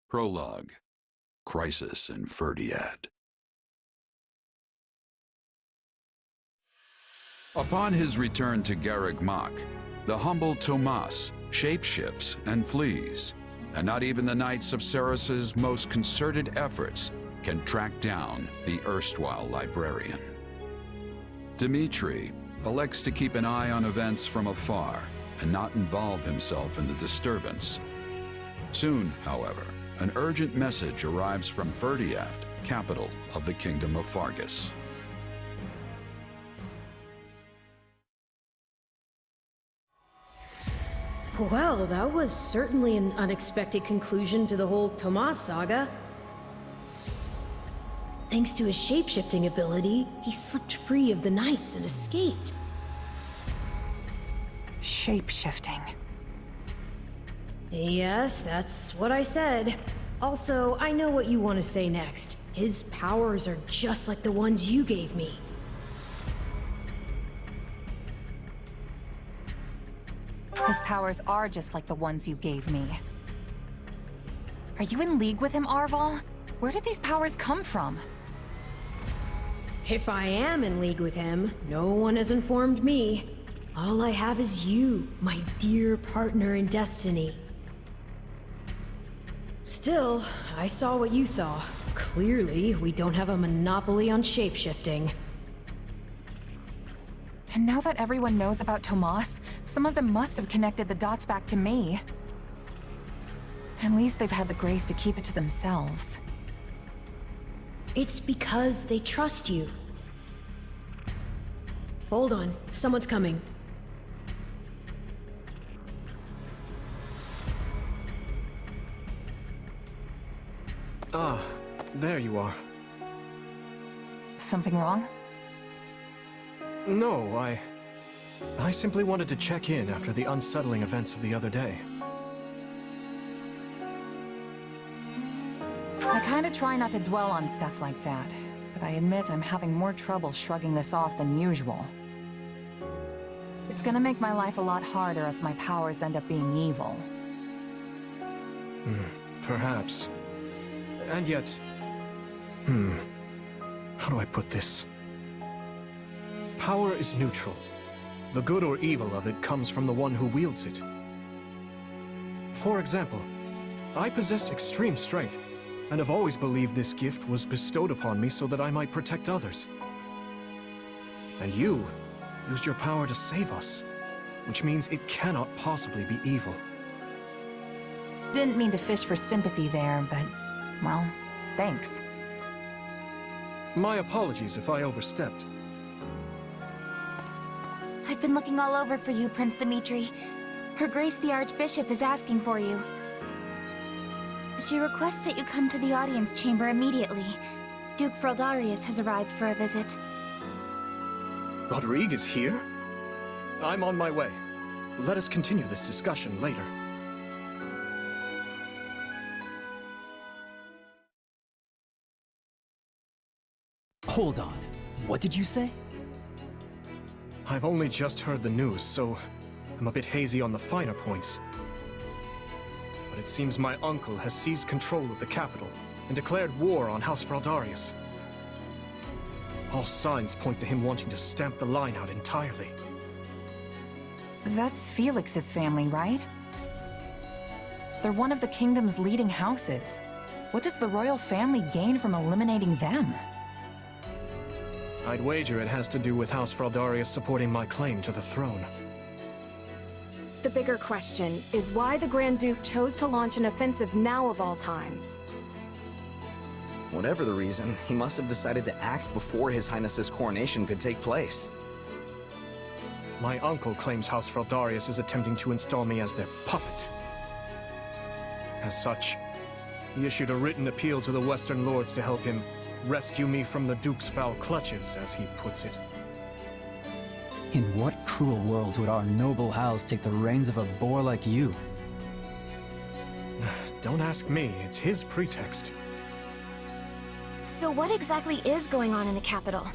Prologue. Crisis in Ferdiad. Upon his return to Garreg Mach, the humble Tomas shapeshifts and flees, and not even the Knights of Ceres's most concerted efforts can track down the erstwhile librarian. Dmitri elects to keep an eye on events from afar and not involve himself in the disturbance. Soon, however, an urgent message arrives from Ferdiad, capital of the Kingdom of Fargus.
Well, that was certainly an unexpected conclusion to the whole Tomas saga. Thanks to his shapeshifting ability, he slipped free of the Knights and escaped.
Shapeshifting.
Yes, that's what I said. Also, I know what you want to say next. His powers are just like the ones you gave me.
His powers are just like the ones you gave me. Are you in league with him, Arval? Where did these powers come from?
If I am in league with him, no one has informed me. All I have is you, my dear partner in destiny. Still, I saw what you saw. Clearly, we don't have a monopoly on shapeshifting.
And now that everyone knows about Tomas, some of them must have connected the dots back to me. At least they've had the grace to keep it to themselves.
It's because they trust you. Hold on, someone's coming.
Ah, there you are.
Something wrong?
No, I simply wanted to check in after the unsettling events of the other day.
I kinda try not to dwell on stuff like that, but I admit I'm having more trouble shrugging this off than usual. It's gonna make my life a lot harder if my powers end up being evil.
Perhaps. And yet... How do I put this? Power is neutral, The good or evil of it comes from the one who wields it. For example, I possess extreme strength, and have always believed this gift was bestowed upon me so that I might protect others. And you used your power to save us, which means it cannot possibly be evil.
Didn't mean to fish for sympathy there, but, well, thanks.
My apologies if I overstepped.
I've been looking all over for you, Prince Dimitri. Her Grace the Archbishop is asking for you. She requests that you come to the audience chamber immediately. Duke Fraldarius has arrived for a visit.
Rodrigue is here? I'm on my way. Let us continue this discussion later.
Hold on. What did you say?
I've only just heard the news, so I'm a bit hazy on the finer points. But it seems my uncle has seized control of the capital and declared war on House Fraldarius. All signs point to him wanting to stamp the line out entirely.
That's Felix's family, right? They're one of the kingdom's leading houses. What does the royal family gain from eliminating them?
I'd wager it has to do with House Fraldarius supporting my claim to the throne.
The bigger question is why the Grand Duke chose to launch an offensive now of all times.
Whatever the reason, he must have decided to act before His Highness's coronation could take place.
My uncle claims House Fraldarius is attempting to install me as their puppet. As such, he issued a written appeal to the Western Lords to help him rescue me from the Duke's foul clutches, as he puts it.
In what cruel world would our noble house take the reins of a boor like you?
Don't ask me, it's his pretext.
So what exactly is going on in the capital?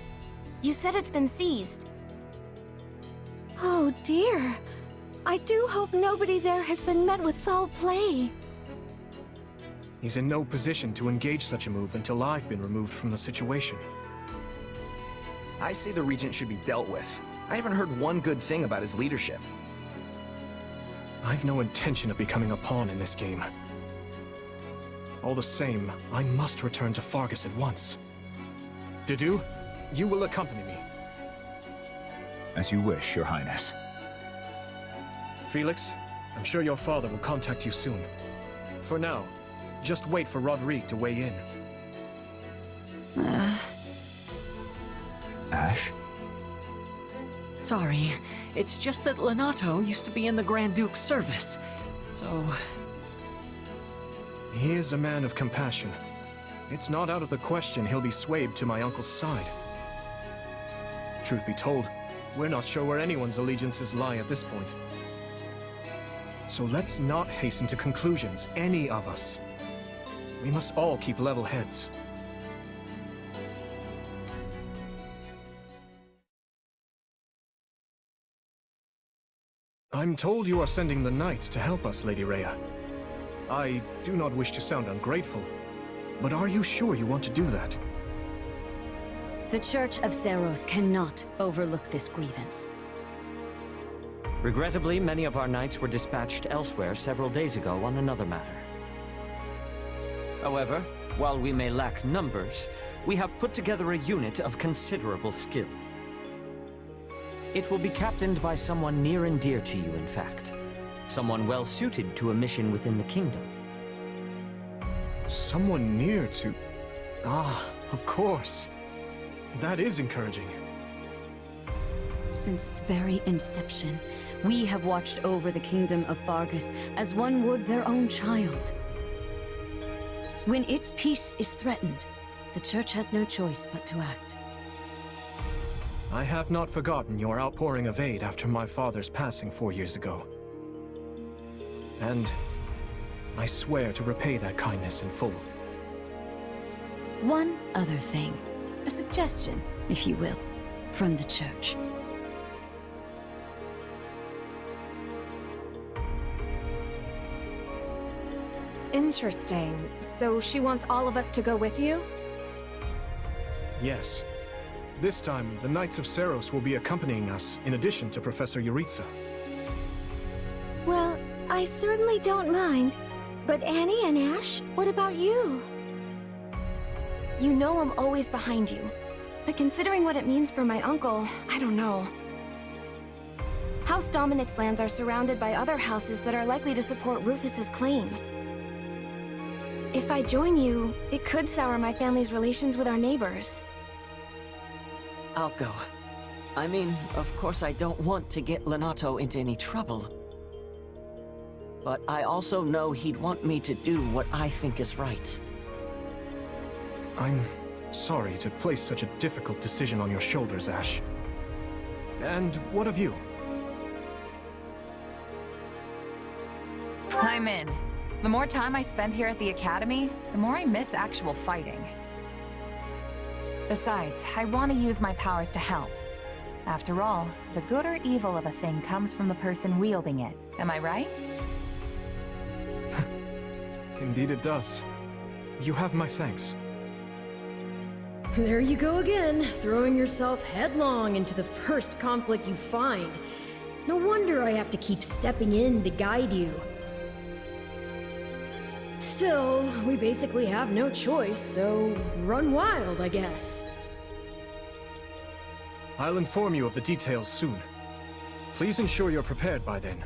You said it's been seized.
Oh dear. I do hope nobody there has been met with foul play.
He's in no position to engage such a move until I've been removed from the situation.
I say the Regent should be dealt with. I haven't heard one good thing about his leadership.
I've no intention of becoming a pawn in this game. All the same, I must return to Fargus at once. Dedue, you will accompany me.
As you wish, Your Highness.
Felix, I'm sure your father will contact you soon. For now, just wait for Rodrigue to weigh in.
Ash?
Sorry, it's just that Lenato used to be in the Grand Duke's service, so...
He is a man of compassion. It's not out of the question he'll be swayed to my uncle's side. Truth be told, we're not sure where anyone's allegiances lie at this point. So let's not hasten to conclusions, any of us. We must all keep level heads. I'm told you are sending the knights to help us, Lady Rhea. I do not wish to sound ungrateful, but are you sure you want to do that?
The Church of Seiros cannot overlook this grievance.
Regrettably, many of our knights were dispatched elsewhere several days ago on another matter. However, while we may lack numbers, we have put together a unit of considerable skill. It will be captained by someone near and dear to you, in fact. Someone well-suited to a mission within the kingdom.
Someone near to... Ah, of course. That is encouraging.
Since its very inception, we have watched over the kingdom of Fargus as one would their own child. When its peace is threatened, the Church has no choice but to act.
I have not forgotten your outpouring of aid after my father's passing 4 years ago. And I swear to repay that kindness in full.
One other thing. A suggestion, if you will, from the Church.
Interesting. So she wants all of us to go with you?
Yes. This time, the Knights of Seros will be accompanying us, in addition to Professor Yuritsa.
Well, I certainly don't mind. But Annie and Ash, what about you?
You know I'm always behind you. But considering what it means for my uncle, I don't know. House Dominic's lands are surrounded by other houses that are likely to support Rufus's claim. If I join you, it could sour my family's relations with our neighbors.
I'll go. I mean, of course I don't want to get Lenato into any trouble. But I also know he'd want me to do what I think is right.
I'm sorry to place such a difficult decision on your shoulders, Ash. And what of you?
I'm in. The more time I spend here at the Academy, the more I miss actual fighting. Besides, I want to use my powers to help. After all, the good or evil of a thing comes from the person wielding it. Am I right?
Indeed it does. You have my thanks.
There you go again, throwing yourself headlong into the first conflict you find. No wonder I have to keep stepping in to guide you. Still, we basically have no choice, so run wild, I guess.
I'll inform you of the details soon. Please ensure you're prepared by then.